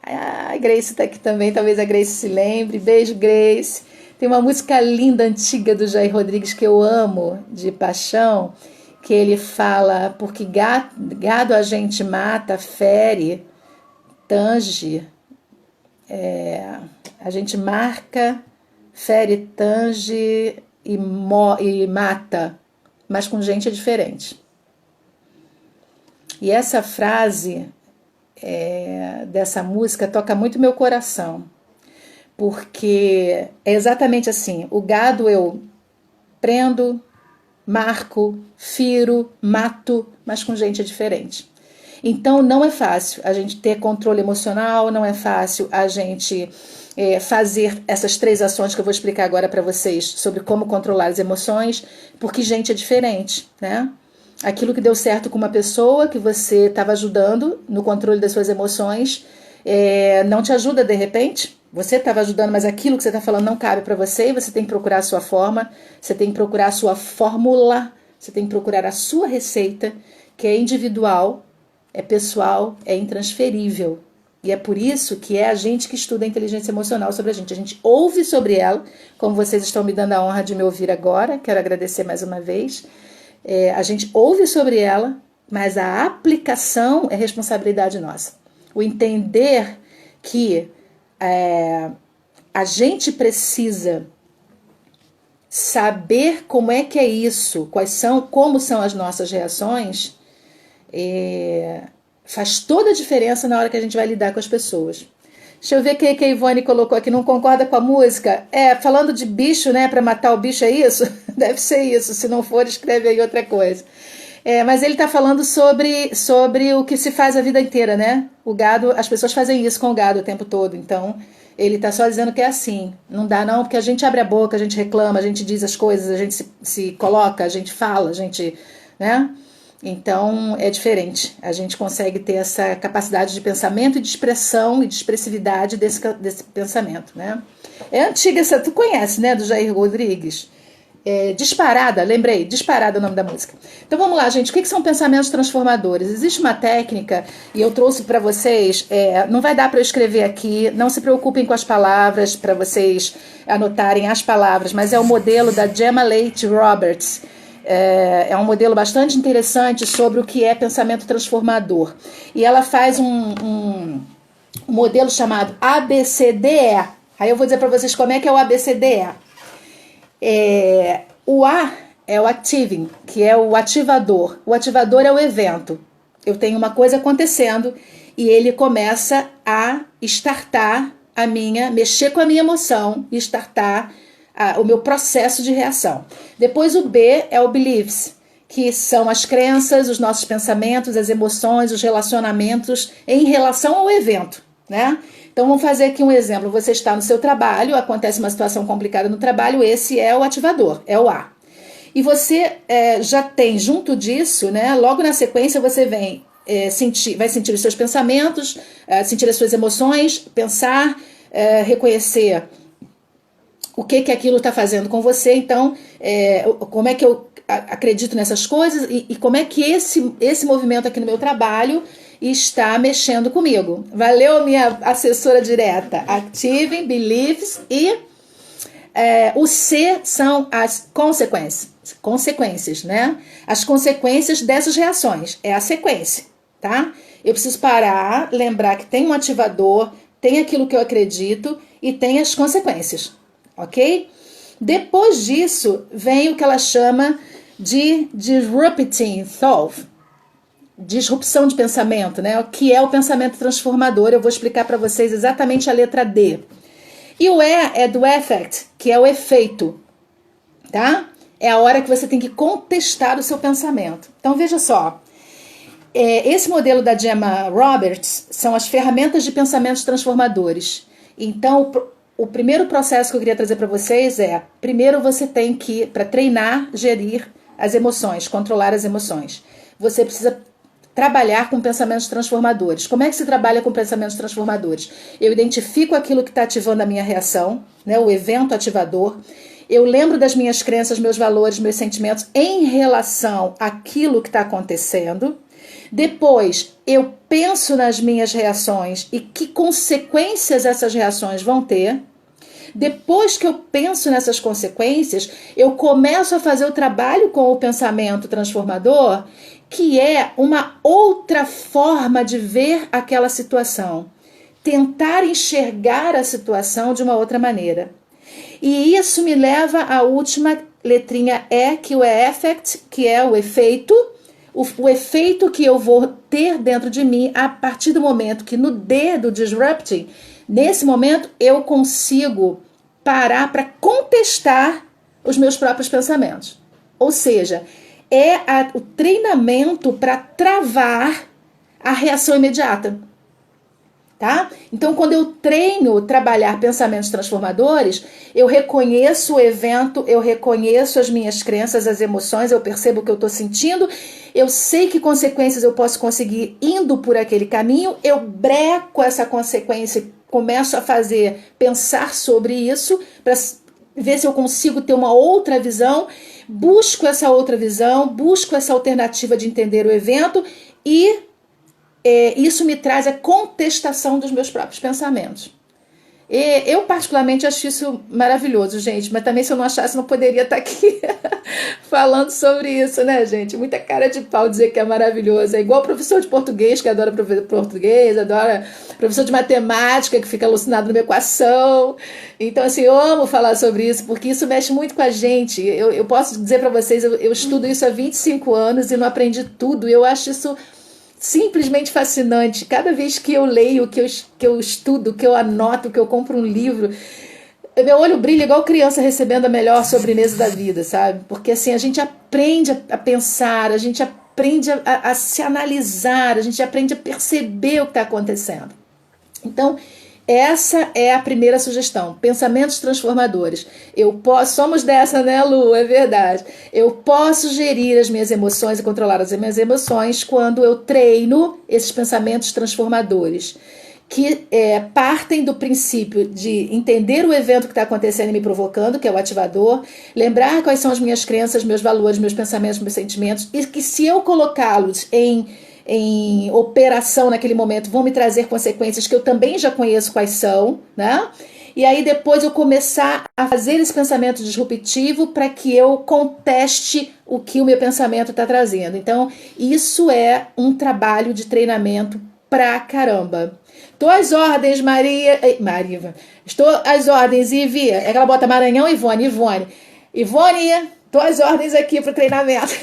a Grace está aqui também, talvez a Grace se lembre, beijo Grace. Tem uma música linda, antiga do Jair Rodrigues que eu amo, de paixão, que ele fala, porque gado a gente mata, fere, tange, a gente marca, fere, tange e mata, mas com gente é diferente. E essa frase dessa música toca muito meu coração, porque é exatamente assim: o gado eu prendo, marco, firo, mato, mas com gente é diferente. Então não é fácil a gente ter controle emocional, não é fácil a gente fazer essas 3 ações que eu vou explicar agora para vocês sobre como controlar as emoções, porque gente é diferente, né? Aquilo que deu certo com uma pessoa que você estava ajudando no controle das suas emoções não te ajuda de repente. Você estava ajudando, mas aquilo que você está falando não cabe para você e você tem que procurar a sua forma, você tem que procurar a sua fórmula, você tem que procurar a sua receita, que é individual, é pessoal, é intransferível. E é por isso que é a gente que estuda a inteligência emocional sobre a gente ouve sobre ela, como vocês estão me dando a honra de me ouvir agora, quero agradecer mais uma vez. A gente ouve sobre ela, mas a aplicação é responsabilidade nossa. O entender que a gente precisa saber como é que é isso, como são as nossas reações, faz toda a diferença na hora que a gente vai lidar com as pessoas. Deixa eu ver o que a Ivone colocou aqui. Não concorda com a música? Falando de bicho, né? Para matar o bicho, é isso? Deve ser isso. Se não for, escreve aí outra coisa. Mas ele está falando sobre o que se faz a vida inteira, né? O gado, as pessoas fazem isso com o gado o tempo todo. Então, ele está só dizendo que é assim. Não dá não, porque a gente abre a boca, a gente reclama, a gente diz as coisas, a gente se coloca, a gente fala, a gente, né? Então é diferente, a gente consegue ter essa capacidade de pensamento e de expressão e de expressividade desse pensamento, né? É antiga, essa tu conhece, né, do Jair Rodrigues? Disparada, lembrei, Disparada é o nome da música. Então vamos lá, gente, o que são pensamentos transformadores? Existe uma técnica, e eu trouxe para vocês, não vai dar para eu escrever aqui, não se preocupem com as palavras, para vocês anotarem as palavras, mas é o modelo da Gemma Leite Roberts. É um modelo bastante interessante sobre o que é pensamento transformador. E ela faz um modelo chamado ABCDE. Aí eu vou dizer para vocês como é que é o ABCDE. O A é o activing, que é o ativador. O ativador é o evento. Eu tenho uma coisa acontecendo e ele começa a startar mexer com a minha emoção e startar o meu processo de reação. Depois o B é o beliefs, que são as crenças, os nossos pensamentos, as emoções, os relacionamentos em relação ao evento, né? Então vamos fazer aqui um exemplo. Você está no seu trabalho, acontece uma situação complicada no trabalho, esse é o ativador, é o A. E você já tem junto disso, né? Logo na sequência você vai sentir os seus pensamentos, sentir as suas emoções, pensar, reconhecer o que aquilo está fazendo com você. Então, como é que eu acredito nessas coisas e como é que esse movimento aqui no meu trabalho está mexendo comigo. Valeu, minha assessora direta. Activing, beliefs e o C são as consequências, né? As consequências dessas reações. É a sequência, tá? Eu preciso parar, lembrar que tem um ativador, tem aquilo que eu acredito e tem as consequências. Ok? Depois disso, vem o que ela chama de disrupting thought, disrupção de pensamento, né? O que é o pensamento transformador? Eu vou explicar para vocês exatamente a letra D. E o E é do effect, que é o efeito, tá? É a hora que você tem que contestar o seu pensamento. Então, veja só. Esse modelo da Gemma Roberts são as ferramentas de pensamentos transformadores. Então, o primeiro processo que eu queria trazer para vocês primeiro você tem que, para treinar, gerir as emoções, controlar as emoções. Você precisa trabalhar com pensamentos transformadores. Como é que se trabalha com pensamentos transformadores? Eu identifico aquilo que está ativando a minha reação, né, o evento ativador. Eu lembro das minhas crenças, meus valores, meus sentimentos em relação àquilo que está acontecendo. Depois, eu penso nas minhas reações e que consequências essas reações vão ter. Depois que eu penso nessas consequências, eu começo a fazer o trabalho com o pensamento transformador, que é uma outra forma de ver aquela situação. Tentar enxergar a situação de uma outra maneira. E isso me leva à última letrinha E, que é o effect, que é o efeito. O efeito que eu vou ter dentro de mim a partir do momento que no D do disrupting, nesse momento eu consigo parar para contestar os meus próprios pensamentos. Ou seja, o treinamento para travar a reação imediata. Tá? Então, quando eu treino trabalhar pensamentos transformadores, eu reconheço o evento, eu reconheço as minhas crenças, as emoções, eu percebo o que eu estou sentindo, eu sei que consequências eu posso conseguir indo por aquele caminho, eu breco essa consequência, começo a pensar sobre isso, para ver se eu consigo ter uma outra visão, busco essa outra visão, busco essa alternativa de entender o evento e isso me traz a contestação dos meus próprios pensamentos. Eu particularmente acho isso maravilhoso, gente, mas também se eu não achasse não poderia estar aqui falando sobre isso, né, gente? Muita cara de pau dizer que é maravilhoso. É igual professor de português que adora português, adora professor de matemática que fica alucinado numa equação. Então, assim, eu amo falar sobre isso porque isso mexe muito com a gente. Eu posso dizer para vocês, eu estudo isso há 25 anos e não aprendi tudo. Eu acho isso simplesmente fascinante. Cada vez que eu leio, que eu estudo, que eu anoto, que eu compro um livro, meu olho brilha igual criança recebendo a melhor sobremesa da vida, sabe? Porque assim, a gente aprende a pensar, a gente aprende a se analisar, a gente aprende a perceber o que está acontecendo. Então, essa é a primeira sugestão, pensamentos transformadores. Somos dessa, né, Lu? É verdade. Eu posso gerir as minhas emoções e controlar as minhas emoções quando eu treino esses pensamentos transformadores, que partem do princípio de entender o evento que está acontecendo e me provocando, que é o ativador, lembrar quais são as minhas crenças, meus valores, meus pensamentos, meus sentimentos, e que se eu colocá-los em operação naquele momento vão me trazer consequências que eu também já conheço quais são, né? E aí depois eu começar a fazer esse pensamento disruptivo para que eu conteste o que o meu pensamento está trazendo. Então, isso é um trabalho de treinamento pra caramba. Tô às ordens, Maria. Estou às ordens, Ivi. É que ela bota Maranhão, Ivone, tô às ordens aqui pro treinamento.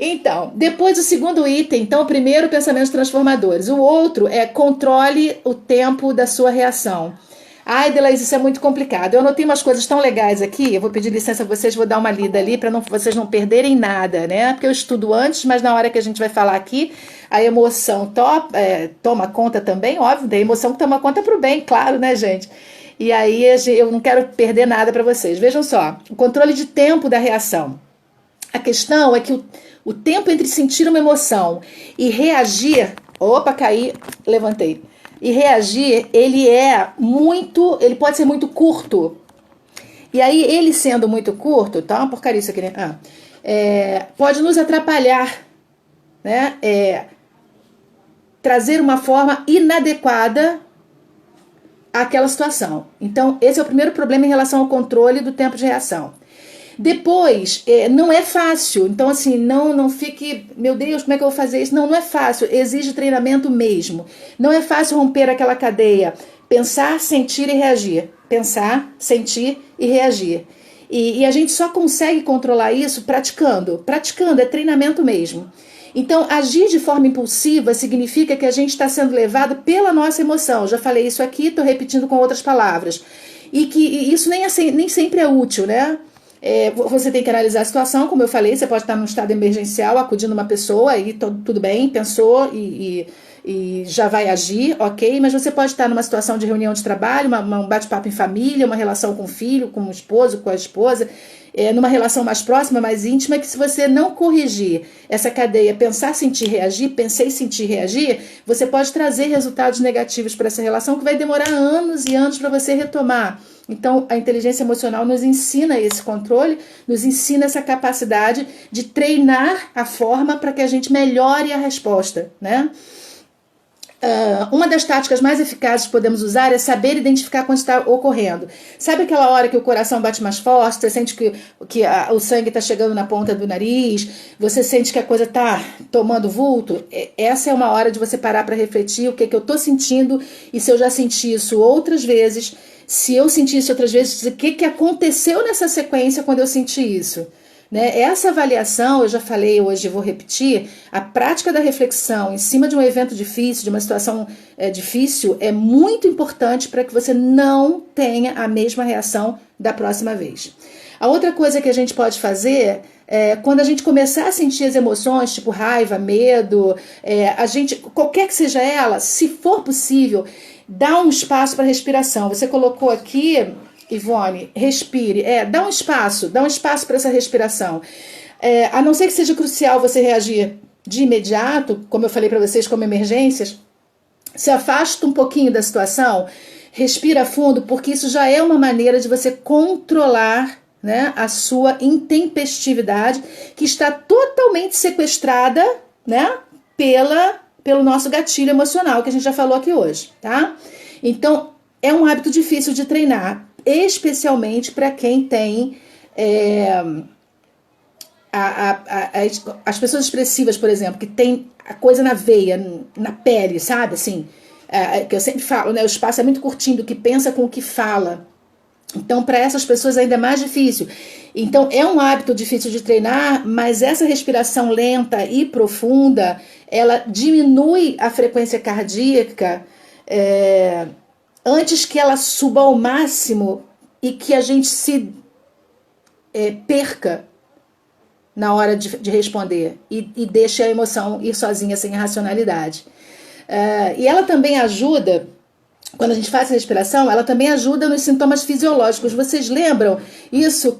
Então, depois o segundo item, então o primeiro, pensamentos transformadores. O outro é controle o tempo da sua reação. Ai, Delaís, isso é muito complicado. Eu anotei umas coisas tão legais aqui, eu vou pedir licença a vocês, vou dar uma lida ali para vocês não perderem nada, né? Porque eu estudo antes, mas na hora que a gente vai falar aqui, a emoção toma conta também, óbvio, tem emoção que toma conta pro bem, claro, né, gente? E aí eu não quero perder nada para vocês. Vejam só, o controle de tempo da reação. A questão é que o tempo entre sentir uma emoção e reagir... Opa, caí, levantei. E reagir, ele pode ser muito curto. E aí, ele sendo muito curto, tá uma porcaria isso aqui, né? Pode nos atrapalhar, né? Trazer uma forma inadequada àquela situação. Então, esse é o primeiro problema em relação ao controle do tempo de reação. Depois, não é fácil, então assim, não fique, meu Deus, como é que eu vou fazer isso? Não é fácil, exige treinamento mesmo. Não é fácil romper aquela cadeia, pensar, sentir e reagir. Pensar, sentir e reagir. E a gente só consegue controlar isso praticando, é treinamento mesmo. Então, agir de forma impulsiva significa que a gente está sendo levado pela nossa emoção. Já falei isso aqui, estou repetindo com outras palavras. E que isso nem sempre é útil, né? Você tem que analisar a situação, como eu falei, você pode estar num estado emergencial, acudindo uma pessoa e tudo bem, pensou e já vai agir, ok? Mas você pode estar numa situação de reunião de trabalho, um bate-papo em família, uma relação com o filho, com o esposo, com a esposa, numa relação mais próxima, mais íntima, que se você não corrigir essa cadeia, pensar, sentir, reagir, pensei, sentir, reagir, você pode trazer resultados negativos para essa relação que vai demorar anos e anos para você retomar. Então, a inteligência emocional nos ensina esse controle, nos ensina essa capacidade de treinar a forma para que a gente melhore a resposta, né? Uma das táticas mais eficazes que podemos usar é saber identificar quando está ocorrendo. Sabe aquela hora que o coração bate mais forte, você sente que o sangue está chegando na ponta do nariz, você sente que a coisa está tomando vulto? Essa é uma hora de você parar para refletir o que eu estou sentindo e se eu já senti isso outras vezes. Se eu senti isso outras vezes, o que aconteceu nessa sequência quando eu senti isso? Né? Essa avaliação, eu já falei hoje e vou repetir, a prática da reflexão em cima de um evento difícil, de uma situação difícil, é muito importante para que você não tenha a mesma reação da próxima vez. A outra coisa que a gente pode fazer é, quando a gente começar a sentir as emoções, tipo raiva, medo, qualquer que seja ela, se for possível, dá um espaço para respiração. Você colocou aqui, Ivone, respire. Dá um espaço para essa respiração. A não ser que seja crucial você reagir de imediato, como eu falei para vocês, como emergências, se afasta um pouquinho da situação, respira fundo, porque isso já é uma maneira de você controlar, né, a sua intempestividade, que está totalmente sequestrada, né, pelo nosso gatilho emocional, que a gente já falou aqui hoje, tá? Então, é um hábito difícil de treinar, especialmente para quem tem as pessoas expressivas, por exemplo, que tem a coisa na veia, na pele, sabe? Assim, que eu sempre falo, né? O espaço é muito curtinho do que pensa com o que fala. Então, para essas pessoas ainda é mais difícil. Então, é um hábito difícil de treinar, mas essa respiração lenta e profunda, ela diminui a frequência cardíaca antes que ela suba ao máximo e que a gente se perca na hora de responder e deixe a emoção ir sozinha, sem a racionalidade. E ela também ajuda, quando a gente faz a respiração, ela também ajuda nos sintomas fisiológicos. Vocês lembram isso,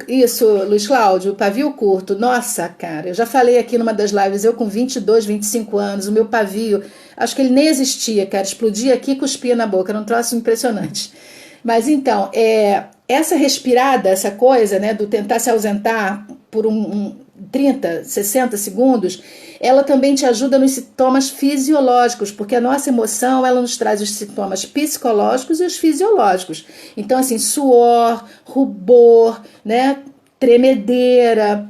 Luiz Cláudio, pavio curto? Nossa, cara, eu já falei aqui numa das lives, eu com 22, 25 anos, o meu pavio, acho que ele nem existia, cara, explodia aqui e cuspia na boca, era um troço impressionante. Mas então, essa respirada, essa coisa, né, do tentar se ausentar por 30, 60 segundos, ela também te ajuda nos sintomas fisiológicos, porque a nossa emoção, ela nos traz os sintomas psicológicos e os fisiológicos. Então, assim, suor, rubor, né, tremedeira,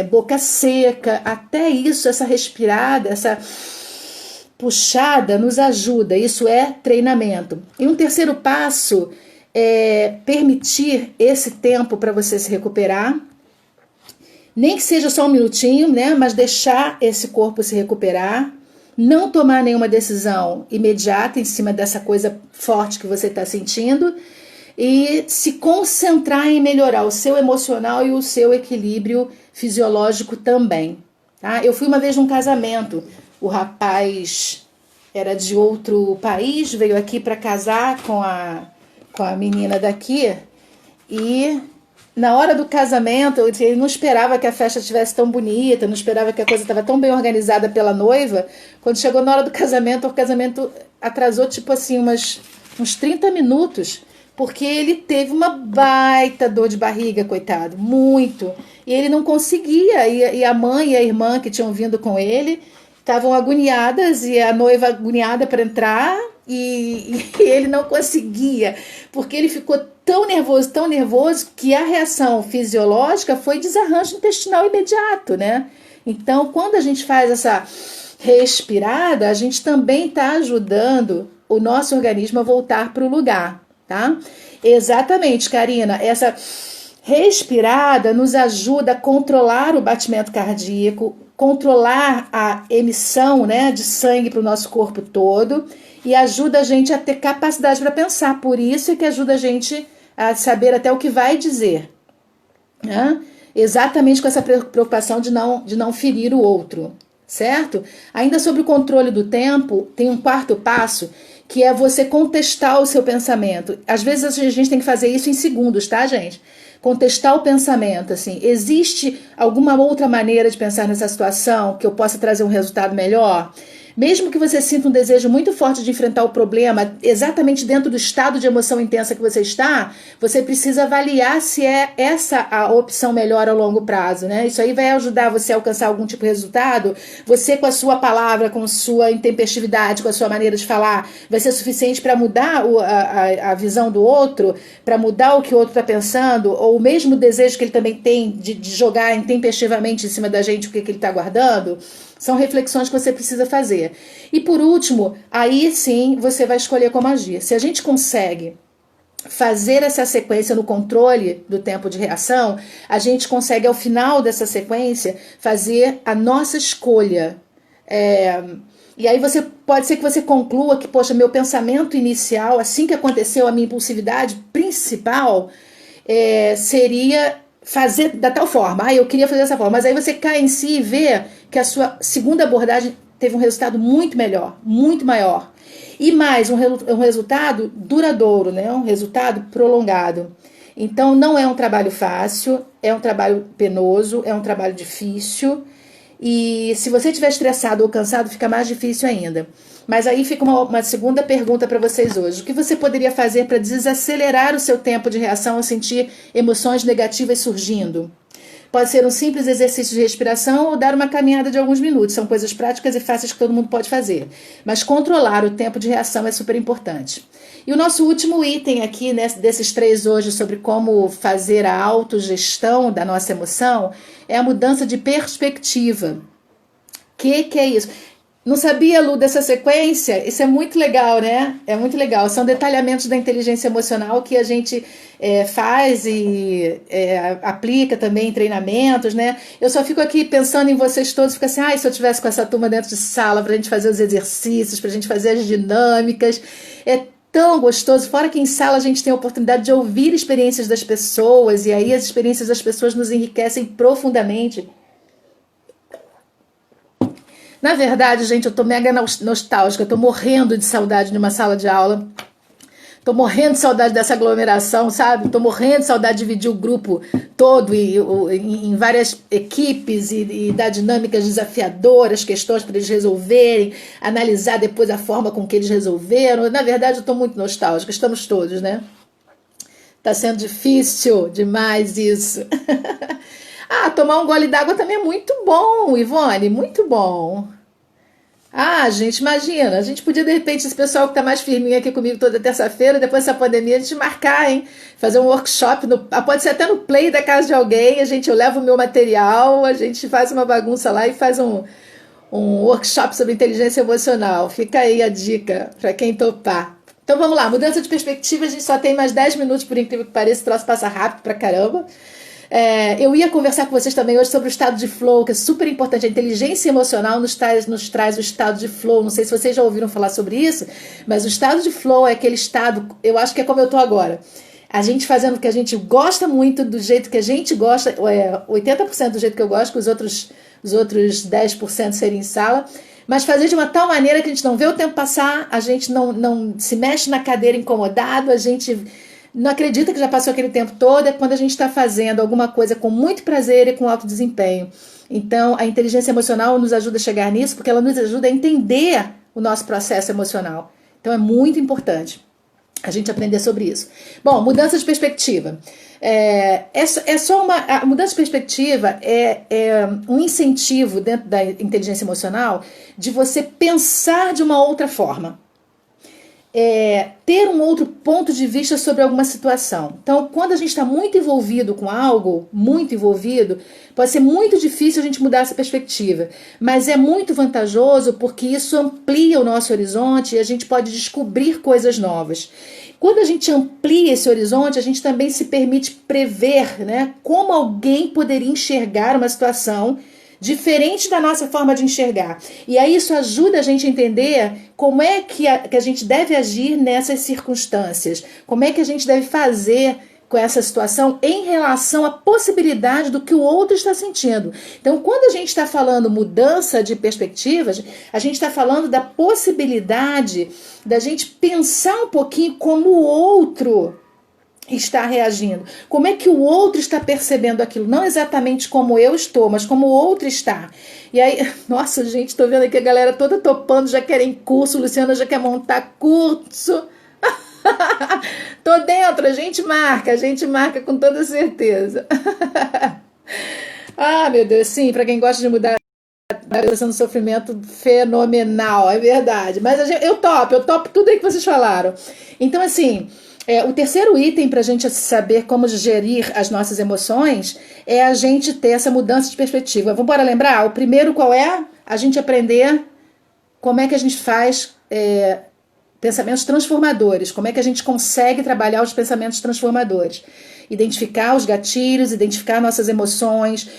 boca seca, até isso, essa respirada, essa puxada nos ajuda, isso é treinamento. E um terceiro passo é permitir esse tempo para você se recuperar, nem que seja só um minutinho, né? Mas deixar esse corpo se recuperar, não tomar nenhuma decisão imediata em cima dessa coisa forte que você está sentindo e se concentrar em melhorar o seu emocional e o seu equilíbrio fisiológico também, tá? Eu fui uma vez num casamento, o rapaz era de outro país, veio aqui para casar com a menina daqui e na hora do casamento, ele não esperava que a festa estivesse tão bonita, não esperava que a coisa estava tão bem organizada pela noiva. Quando chegou na hora do casamento, o casamento atrasou tipo assim uns 30 minutos, porque ele teve uma baita dor de barriga, coitado, muito. E ele não conseguia, e a mãe e a irmã que tinham vindo com ele estavam agoniadas, e a noiva agoniada para entrar, e ele não conseguia, porque ele ficou tão nervoso, que a reação fisiológica foi desarranjo intestinal imediato, né? Então, quando a gente faz essa respirada, a gente também está ajudando o nosso organismo a voltar para o lugar, tá? Exatamente, Karina, essa respirada nos ajuda a controlar o batimento cardíaco, controlar a emissão, né, de sangue para o nosso corpo todo e ajuda a gente a ter capacidade para pensar. Por isso é que ajuda a gente a saber até o que vai dizer, né? Exatamente com essa preocupação de não ferir o outro, certo? Ainda sobre o controle do tempo, tem um quarto passo, que é você contestar o seu pensamento. Às vezes a gente tem que fazer isso em segundos, tá, gente? Contestar o pensamento, assim, existe alguma outra maneira de pensar nessa situação que eu possa trazer um resultado melhor? Mesmo que você sinta um desejo muito forte de enfrentar o problema, exatamente dentro do estado de emoção intensa que você está, você precisa avaliar se é essa a opção melhor a longo prazo, né? Isso aí vai ajudar você a alcançar algum tipo de resultado. Você, com a sua palavra, com a sua intempestividade, com a sua maneira de falar, vai ser suficiente para mudar a visão do outro, para mudar o que o outro está pensando, ou o mesmo desejo que ele também tem de jogar intempestivamente em cima da gente o que ele está guardando. São reflexões que você precisa fazer. E por último, aí sim você vai escolher como agir. Se a gente consegue fazer essa sequência no controle do tempo de reação, a gente consegue ao final dessa sequência fazer a nossa escolha. E aí pode ser que você conclua que, poxa, meu pensamento inicial, assim que aconteceu a minha impulsividade principal, seria fazer da tal forma. Eu queria fazer dessa forma. Mas aí você cai em si e vê que a sua segunda abordagem teve um resultado muito melhor, muito maior. E mais, um resultado duradouro, né? Um resultado prolongado. Então, não é um trabalho fácil, é um trabalho penoso, é um trabalho difícil. E se você estiver estressado ou cansado, fica mais difícil ainda. Mas aí fica uma segunda pergunta para vocês hoje. O que você poderia fazer para desacelerar o seu tempo de reação ao sentir emoções negativas surgindo? Pode ser um simples exercício de respiração ou dar uma caminhada de alguns minutos. São coisas práticas e fáceis que todo mundo pode fazer. Mas controlar o tempo de reação é super importante. E o nosso último item aqui, né, desses 3 hoje, sobre como fazer a autogestão da nossa emoção, é a mudança de perspectiva. Que é isso? Não sabia, Lu, dessa sequência? Isso é muito legal, né? É muito legal. São detalhamentos da inteligência emocional que a gente faz e aplica também em treinamentos, né? Eu só fico aqui pensando em vocês todos, fico assim, se eu tivesse com essa turma dentro de sala pra gente fazer os exercícios, pra gente fazer as dinâmicas. É tão gostoso, fora que em sala a gente tem a oportunidade de ouvir experiências das pessoas, e aí as experiências das pessoas nos enriquecem profundamente. Na verdade, gente, eu tô mega nostálgica, eu tô morrendo de saudade de uma sala de aula. Tô morrendo de saudade dessa aglomeração, sabe? Tô morrendo de saudade de dividir o grupo todo em várias equipes e dar dinâmicas desafiadoras, questões para eles resolverem, analisar depois a forma com que eles resolveram. Na verdade, eu tô muito nostálgica, estamos todos, né? Tá sendo difícil demais isso. Tomar um gole d'água também é muito bom, Ivone, muito bom. Gente, imagina, a gente podia de repente, esse pessoal que tá mais firminho aqui comigo toda terça-feira, depois dessa pandemia, a gente marcar, hein? Fazer um workshop, pode ser até no play da casa de alguém, eu levo o meu material, a gente faz uma bagunça lá e faz um workshop sobre inteligência emocional. Fica aí a dica para quem topar. Então vamos lá, mudança de perspectiva, a gente só tem mais 10 minutos, por incrível que pareça, o troço passa rápido pra caramba. Eu ia conversar com vocês também hoje sobre o estado de flow, que é super importante. A inteligência emocional nos traz o estado de flow. Não sei se vocês já ouviram falar sobre isso, mas o estado de flow é aquele estado, eu acho que é como eu tô agora. A gente fazendo o que a gente gosta muito, do jeito que a gente gosta, 80% do jeito que eu gosto, que os outros 10% serem em sala, mas fazer de uma tal maneira que a gente não vê o tempo passar, a gente não se mexe na cadeira incomodado, a gente não acredita que já passou aquele tempo todo, é quando a gente está fazendo alguma coisa com muito prazer e com alto desempenho. Então, a inteligência emocional nos ajuda a chegar nisso, porque ela nos ajuda a entender o nosso processo emocional. Então, é muito importante a gente aprender sobre isso. Bom, mudança de perspectiva. A mudança de perspectiva é um incentivo dentro da inteligência emocional de você pensar de uma outra forma. Ter um outro ponto de vista sobre alguma situação. Então, quando a gente está muito envolvido com algo, pode ser muito difícil a gente mudar essa perspectiva, mas é muito vantajoso porque isso amplia o nosso horizonte e a gente pode descobrir coisas novas. Quando a gente amplia esse horizonte, a gente também se permite prever, né, como alguém poderia enxergar uma situação diferente da nossa forma de enxergar. E aí isso ajuda a gente a entender como é que a gente deve agir nessas circunstâncias, como é que a gente deve fazer com essa situação em relação à possibilidade do que o outro está sentindo. Então, quando a gente está falando mudança de perspectivas, a gente está falando da possibilidade da gente pensar um pouquinho como o outro está reagindo? Como é que o outro está percebendo aquilo? Não exatamente como eu estou, mas como o outro está. E aí, nossa, gente, tô vendo aqui a galera toda topando, já querem curso, Luciana já quer montar curso. Tô dentro, a gente marca com toda certeza. Ah, meu Deus, sim, para quem gosta de mudar a depressão do sofrimento, fenomenal, é verdade. Mas eu topo tudo aí que vocês falaram. Então, assim, o terceiro item para a gente saber como gerir as nossas emoções é a gente ter essa mudança de perspectiva. Vamos embora lembrar? O primeiro qual é? A gente aprender como é que a gente faz pensamentos transformadores, como é que a gente consegue trabalhar os pensamentos transformadores. Identificar os gatilhos, identificar nossas emoções,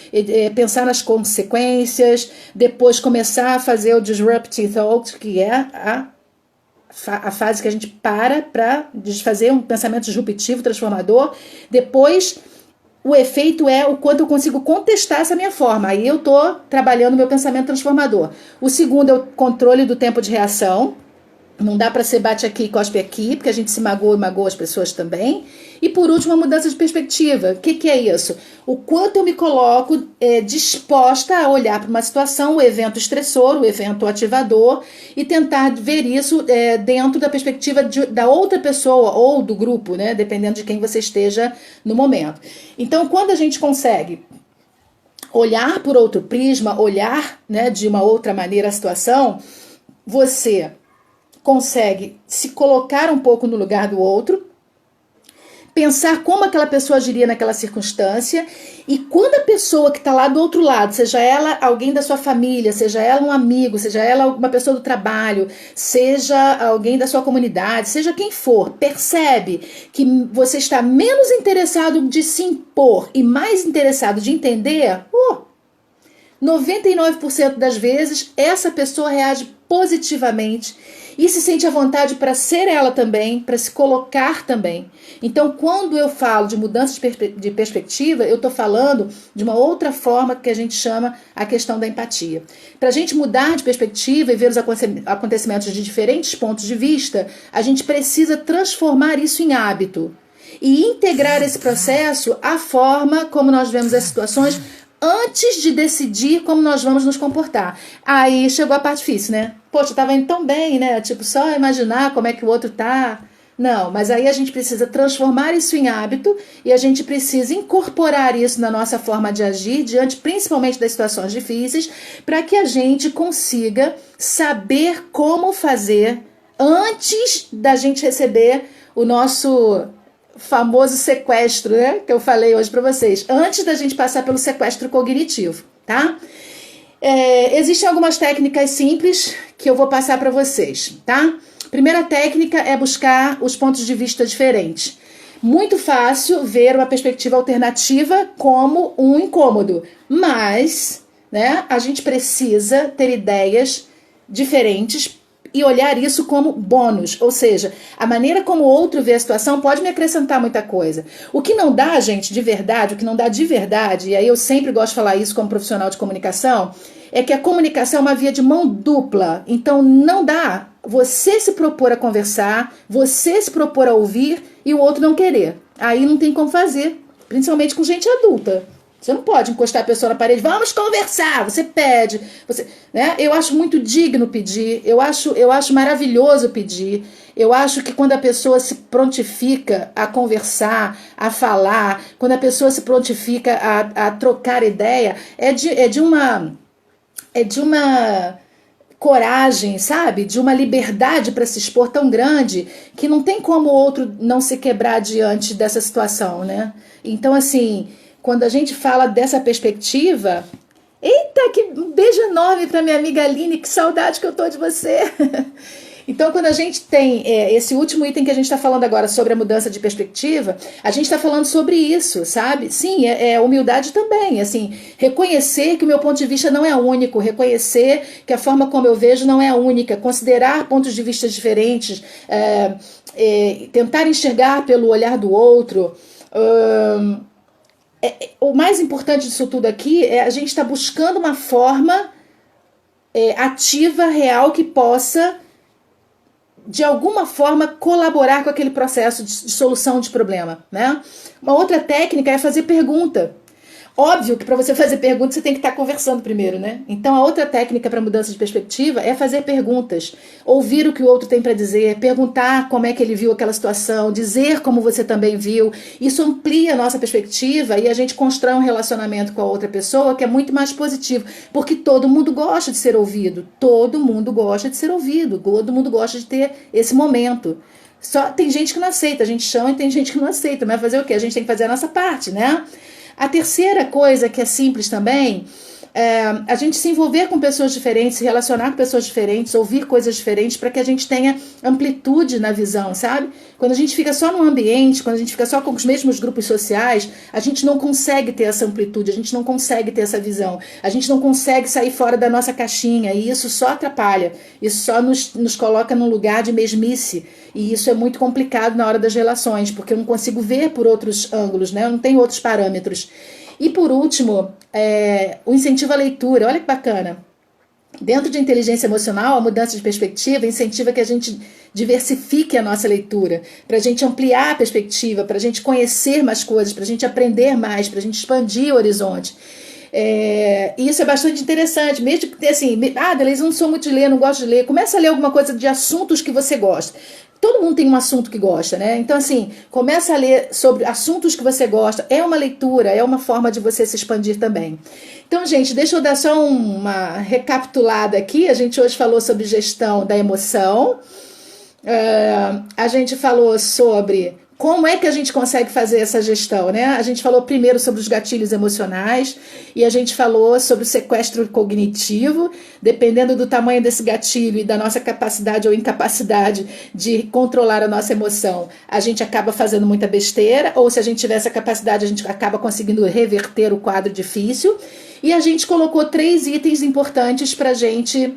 pensar nas consequências, depois começar a fazer o disruptive thought, que é a fase que a gente para fazer um pensamento disruptivo, transformador. Depois, o efeito é o quanto eu consigo contestar essa minha forma. Aí eu estou trabalhando meu pensamento transformador. O segundo é o controle do tempo de reação. Não dá para ser bate aqui e cospe aqui, porque a gente se magoa e magoa as pessoas também. E por último, a mudança de perspectiva. O que é isso? O quanto eu me coloco disposta a olhar para uma situação, o evento estressor, o evento ativador, e tentar ver isso dentro da perspectiva da outra pessoa ou do grupo, né? Dependendo de quem você esteja no momento. Então, quando a gente consegue olhar por outro prisma, olhar, né, de uma outra maneira a situação, você consegue se colocar um pouco no lugar do outro, pensar como aquela pessoa agiria naquela circunstância, e quando a pessoa que está lá do outro lado, seja ela alguém da sua família, seja ela um amigo, seja ela uma pessoa do trabalho, seja alguém da sua comunidade, seja quem for, percebe que você está menos interessado de se impor e mais interessado de entender, 99% das vezes essa pessoa reage positivamente e se sente à vontade para ser ela também, para se colocar também. Então, quando eu falo de mudança de perspectiva, eu estou falando de uma outra forma que a gente chama a questão da empatia. Para a gente mudar de perspectiva e ver os acontecimentos de diferentes pontos de vista, a gente precisa transformar isso em hábito e integrar esse processo à forma como nós vemos as situações antes de decidir como nós vamos nos comportar. Aí chegou a parte difícil, né? Poxa, tava indo tão bem, né? Tipo, só imaginar como é que o outro tá. Não, mas aí a gente precisa transformar isso em hábito e a gente precisa incorporar isso na nossa forma de agir, diante principalmente das situações difíceis, para que a gente consiga saber como fazer antes da gente receber o nosso famoso sequestro, né, que eu falei hoje para vocês, antes da gente passar pelo sequestro cognitivo, tá? Existem algumas técnicas simples que eu vou passar para vocês, tá? Primeira técnica é buscar os pontos de vista diferentes. Muito fácil ver uma perspectiva alternativa como um incômodo, mas, né, a gente precisa ter ideias diferentes e olhar isso como bônus, ou seja, a maneira como o outro vê a situação pode me acrescentar muita coisa. O que não dá, gente, de verdade, o que não dá de verdade, e aí eu sempre gosto de falar isso como profissional de comunicação, é que a comunicação é uma via de mão dupla. Então não dá você se propor a conversar, você se propor a ouvir e o outro não querer. Aí não tem como fazer, principalmente com gente adulta. Você não pode encostar a pessoa na parede, vamos conversar, você pede, né? Eu acho muito digno pedir, eu acho maravilhoso pedir, eu acho que quando a pessoa se prontifica a conversar, a falar, quando a pessoa se prontifica a trocar ideia, é de uma coragem, sabe? De uma liberdade para se expor tão grande que não tem como o outro não se quebrar diante dessa situação, né? Então, assim, quando a gente fala dessa perspectiva, eita, que um beijo enorme para minha amiga Aline, que saudade que eu tô de você. Então, quando a gente tem esse último item que a gente está falando agora sobre a mudança de perspectiva, a gente está falando sobre isso, sabe? Sim, humildade também, assim, reconhecer que o meu ponto de vista não é único, reconhecer que a forma como eu vejo não é a única, considerar pontos de vista diferentes, tentar enxergar pelo olhar do outro. O mais importante disso tudo aqui é a gente estar buscando uma forma ativa, real, que possa de alguma forma, colaborar com aquele processo de solução de problema, né? Uma outra técnica é fazer pergunta. Óbvio que para você fazer perguntas você tem que estar conversando primeiro, né? Então a outra técnica para mudança de perspectiva é fazer perguntas, ouvir o que o outro tem para dizer, perguntar como é que ele viu aquela situação, dizer como você também viu. Isso amplia a nossa perspectiva e a gente constrói um relacionamento com a outra pessoa que é muito mais positivo, porque todo mundo gosta de ser ouvido, todo mundo gosta de ser ouvido, todo mundo gosta de ter esse momento. Só tem gente que não aceita, a gente chama e tem gente que não aceita, mas fazer o quê? A gente tem que fazer a nossa parte, né? A terceira coisa que é simples também é a gente se envolver com pessoas diferentes, se relacionar com pessoas diferentes, ouvir coisas diferentes para que a gente tenha amplitude na visão, sabe? Quando a gente fica só num ambiente, quando a gente fica só com os mesmos grupos sociais, a gente não consegue ter essa amplitude, a gente não consegue ter essa visão, a gente não consegue sair fora da nossa caixinha e isso só atrapalha, isso só nos coloca num lugar de mesmice e isso é muito complicado na hora das relações, porque eu não consigo ver por outros ângulos, né? Eu não tenho outros parâmetros. E por último, o incentivo à leitura. Olha que bacana. Dentro de inteligência emocional, a mudança de perspectiva incentiva que a gente diversifique a nossa leitura, para a gente ampliar a perspectiva, para a gente conhecer mais coisas, para a gente aprender mais, para a gente expandir o horizonte. E isso é bastante interessante, mesmo que assim, Deleuze, não sou muito de ler, não gosto de ler. Começa a ler alguma coisa de assuntos que você gosta. Todo mundo tem um assunto que gosta, né? Então, assim, começa a ler sobre assuntos que você gosta. É uma leitura, é uma forma de você se expandir também. Então, gente, deixa eu dar só uma recapitulada aqui. A gente hoje falou sobre gestão da emoção. A gente falou sobre como é que a gente consegue fazer essa gestão, né? A gente falou primeiro sobre os gatilhos emocionais e a gente falou sobre o sequestro cognitivo. Dependendo do tamanho desse gatilho e da nossa capacidade ou incapacidade de controlar a nossa emoção, a gente acaba fazendo muita besteira, ou se a gente tiver essa capacidade, a gente acaba conseguindo reverter o quadro difícil. E a gente colocou 3 itens importantes para a gente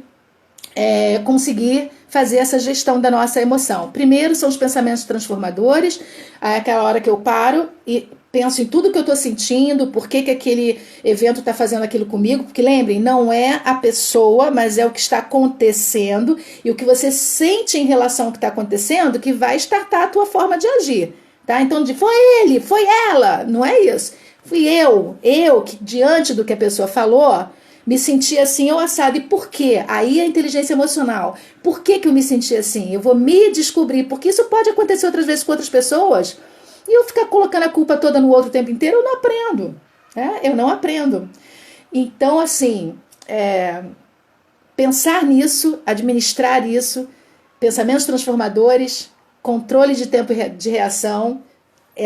conseguir fazer essa gestão da nossa emoção. Primeiro são os pensamentos transformadores, aquela hora que eu paro e penso em tudo que eu estou sentindo, por que aquele evento está fazendo aquilo comigo, porque lembrem, não é a pessoa, mas é o que está acontecendo e o que você sente em relação ao que está acontecendo que vai startar a tua forma de agir, tá? Então, foi ele, foi ela, não é isso. Fui eu que diante do que a pessoa falou, me senti assim ou assado. E por quê? Aí a inteligência emocional. Por que eu me senti assim? Eu vou me descobrir, porque isso pode acontecer outras vezes com outras pessoas. E eu ficar colocando a culpa toda no outro o tempo inteiro, eu não aprendo. Eu não aprendo. Então, assim, pensar nisso, administrar isso, pensamentos transformadores, controle de tempo de reação,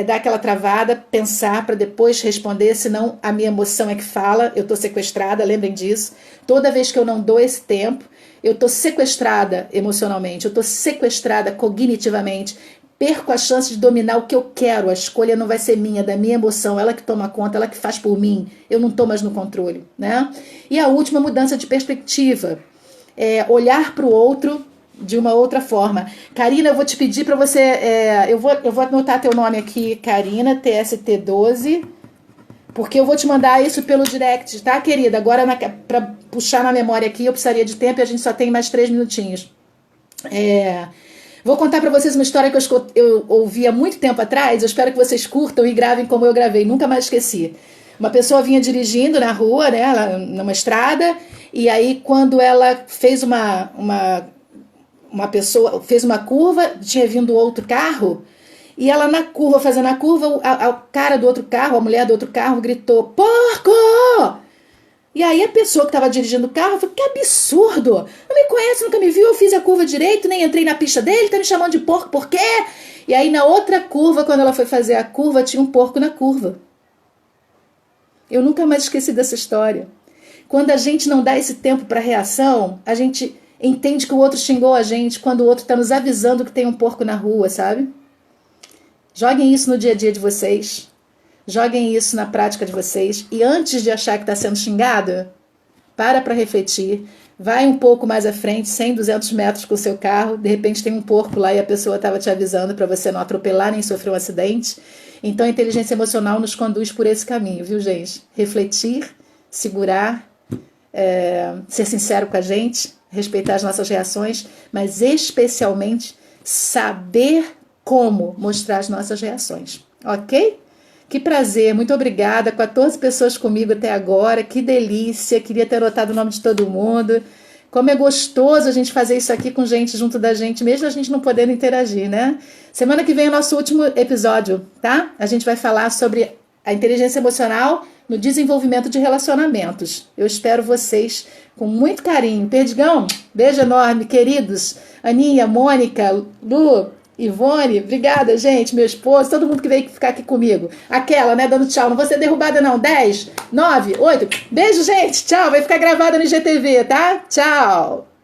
dar aquela travada, pensar para depois responder, senão a minha emoção é que fala, eu estou sequestrada, lembrem disso. Toda vez que eu não dou esse tempo, eu estou sequestrada emocionalmente, eu estou sequestrada cognitivamente, perco a chance de dominar o que eu quero, a escolha não vai ser minha, da minha emoção, ela que toma conta, ela que faz por mim, eu não estou mais no controle, né? E a última mudança de perspectiva, olhar para o outro de uma outra forma. Karina, eu vou te pedir para você, eu vou anotar teu nome aqui, Karina, TST12, porque eu vou te mandar isso pelo direct, tá, querida? Agora, para puxar na memória aqui, eu precisaria de tempo e a gente só tem mais 3 minutinhos. Vou contar para vocês uma história que eu ouvi há muito tempo atrás, eu espero que vocês curtam e gravem como eu gravei, nunca mais esqueci. Uma pessoa vinha dirigindo na rua, né, numa estrada, e aí quando ela fez uma pessoa fez uma curva, tinha vindo outro carro, e ela na curva, fazendo a curva, o cara do outro carro, a mulher do outro carro gritou, porco! E aí a pessoa que estava dirigindo o carro falou, que absurdo, não me conhece, nunca me viu, eu fiz a curva direito, nem entrei na pista dele, tá me chamando de porco, por quê? E aí na outra curva, quando ela foi fazer a curva, tinha um porco na curva. Eu nunca mais esqueci dessa história. Quando a gente não dá esse tempo para reação, a gente entende que o outro xingou a gente quando o outro está nos avisando que tem um porco na rua, sabe? Joguem isso no dia a dia de vocês. Joguem isso na prática de vocês. E antes de achar que está sendo xingada, para refletir. Vai um pouco mais à frente, 100, 200 metros com o seu carro. De repente tem um porco lá e a pessoa estava te avisando para você não atropelar nem sofrer um acidente. Então a inteligência emocional nos conduz por esse caminho, viu, gente? Refletir, segurar, ser sincero com a gente, respeitar as nossas reações, mas especialmente saber como mostrar as nossas reações, ok? Que prazer, muito obrigada, 14 pessoas comigo até agora, que delícia, queria ter anotado o nome de todo mundo. Como é gostoso a gente fazer isso aqui com gente junto da gente, mesmo a gente não podendo interagir, né? Semana que vem é o nosso último episódio, tá? A gente vai falar sobre a inteligência emocional no desenvolvimento de relacionamentos. Eu espero vocês com muito carinho. Perdigão, beijo enorme, queridos. Aninha, Mônica, Lu, Ivone, obrigada, gente, meu esposo, todo mundo que veio ficar aqui comigo. Aquela, né, dando tchau. Não vou ser derrubada, não. 10, 9, 8. Beijo, gente. Tchau. Vai ficar gravada no IGTV, tá? Tchau.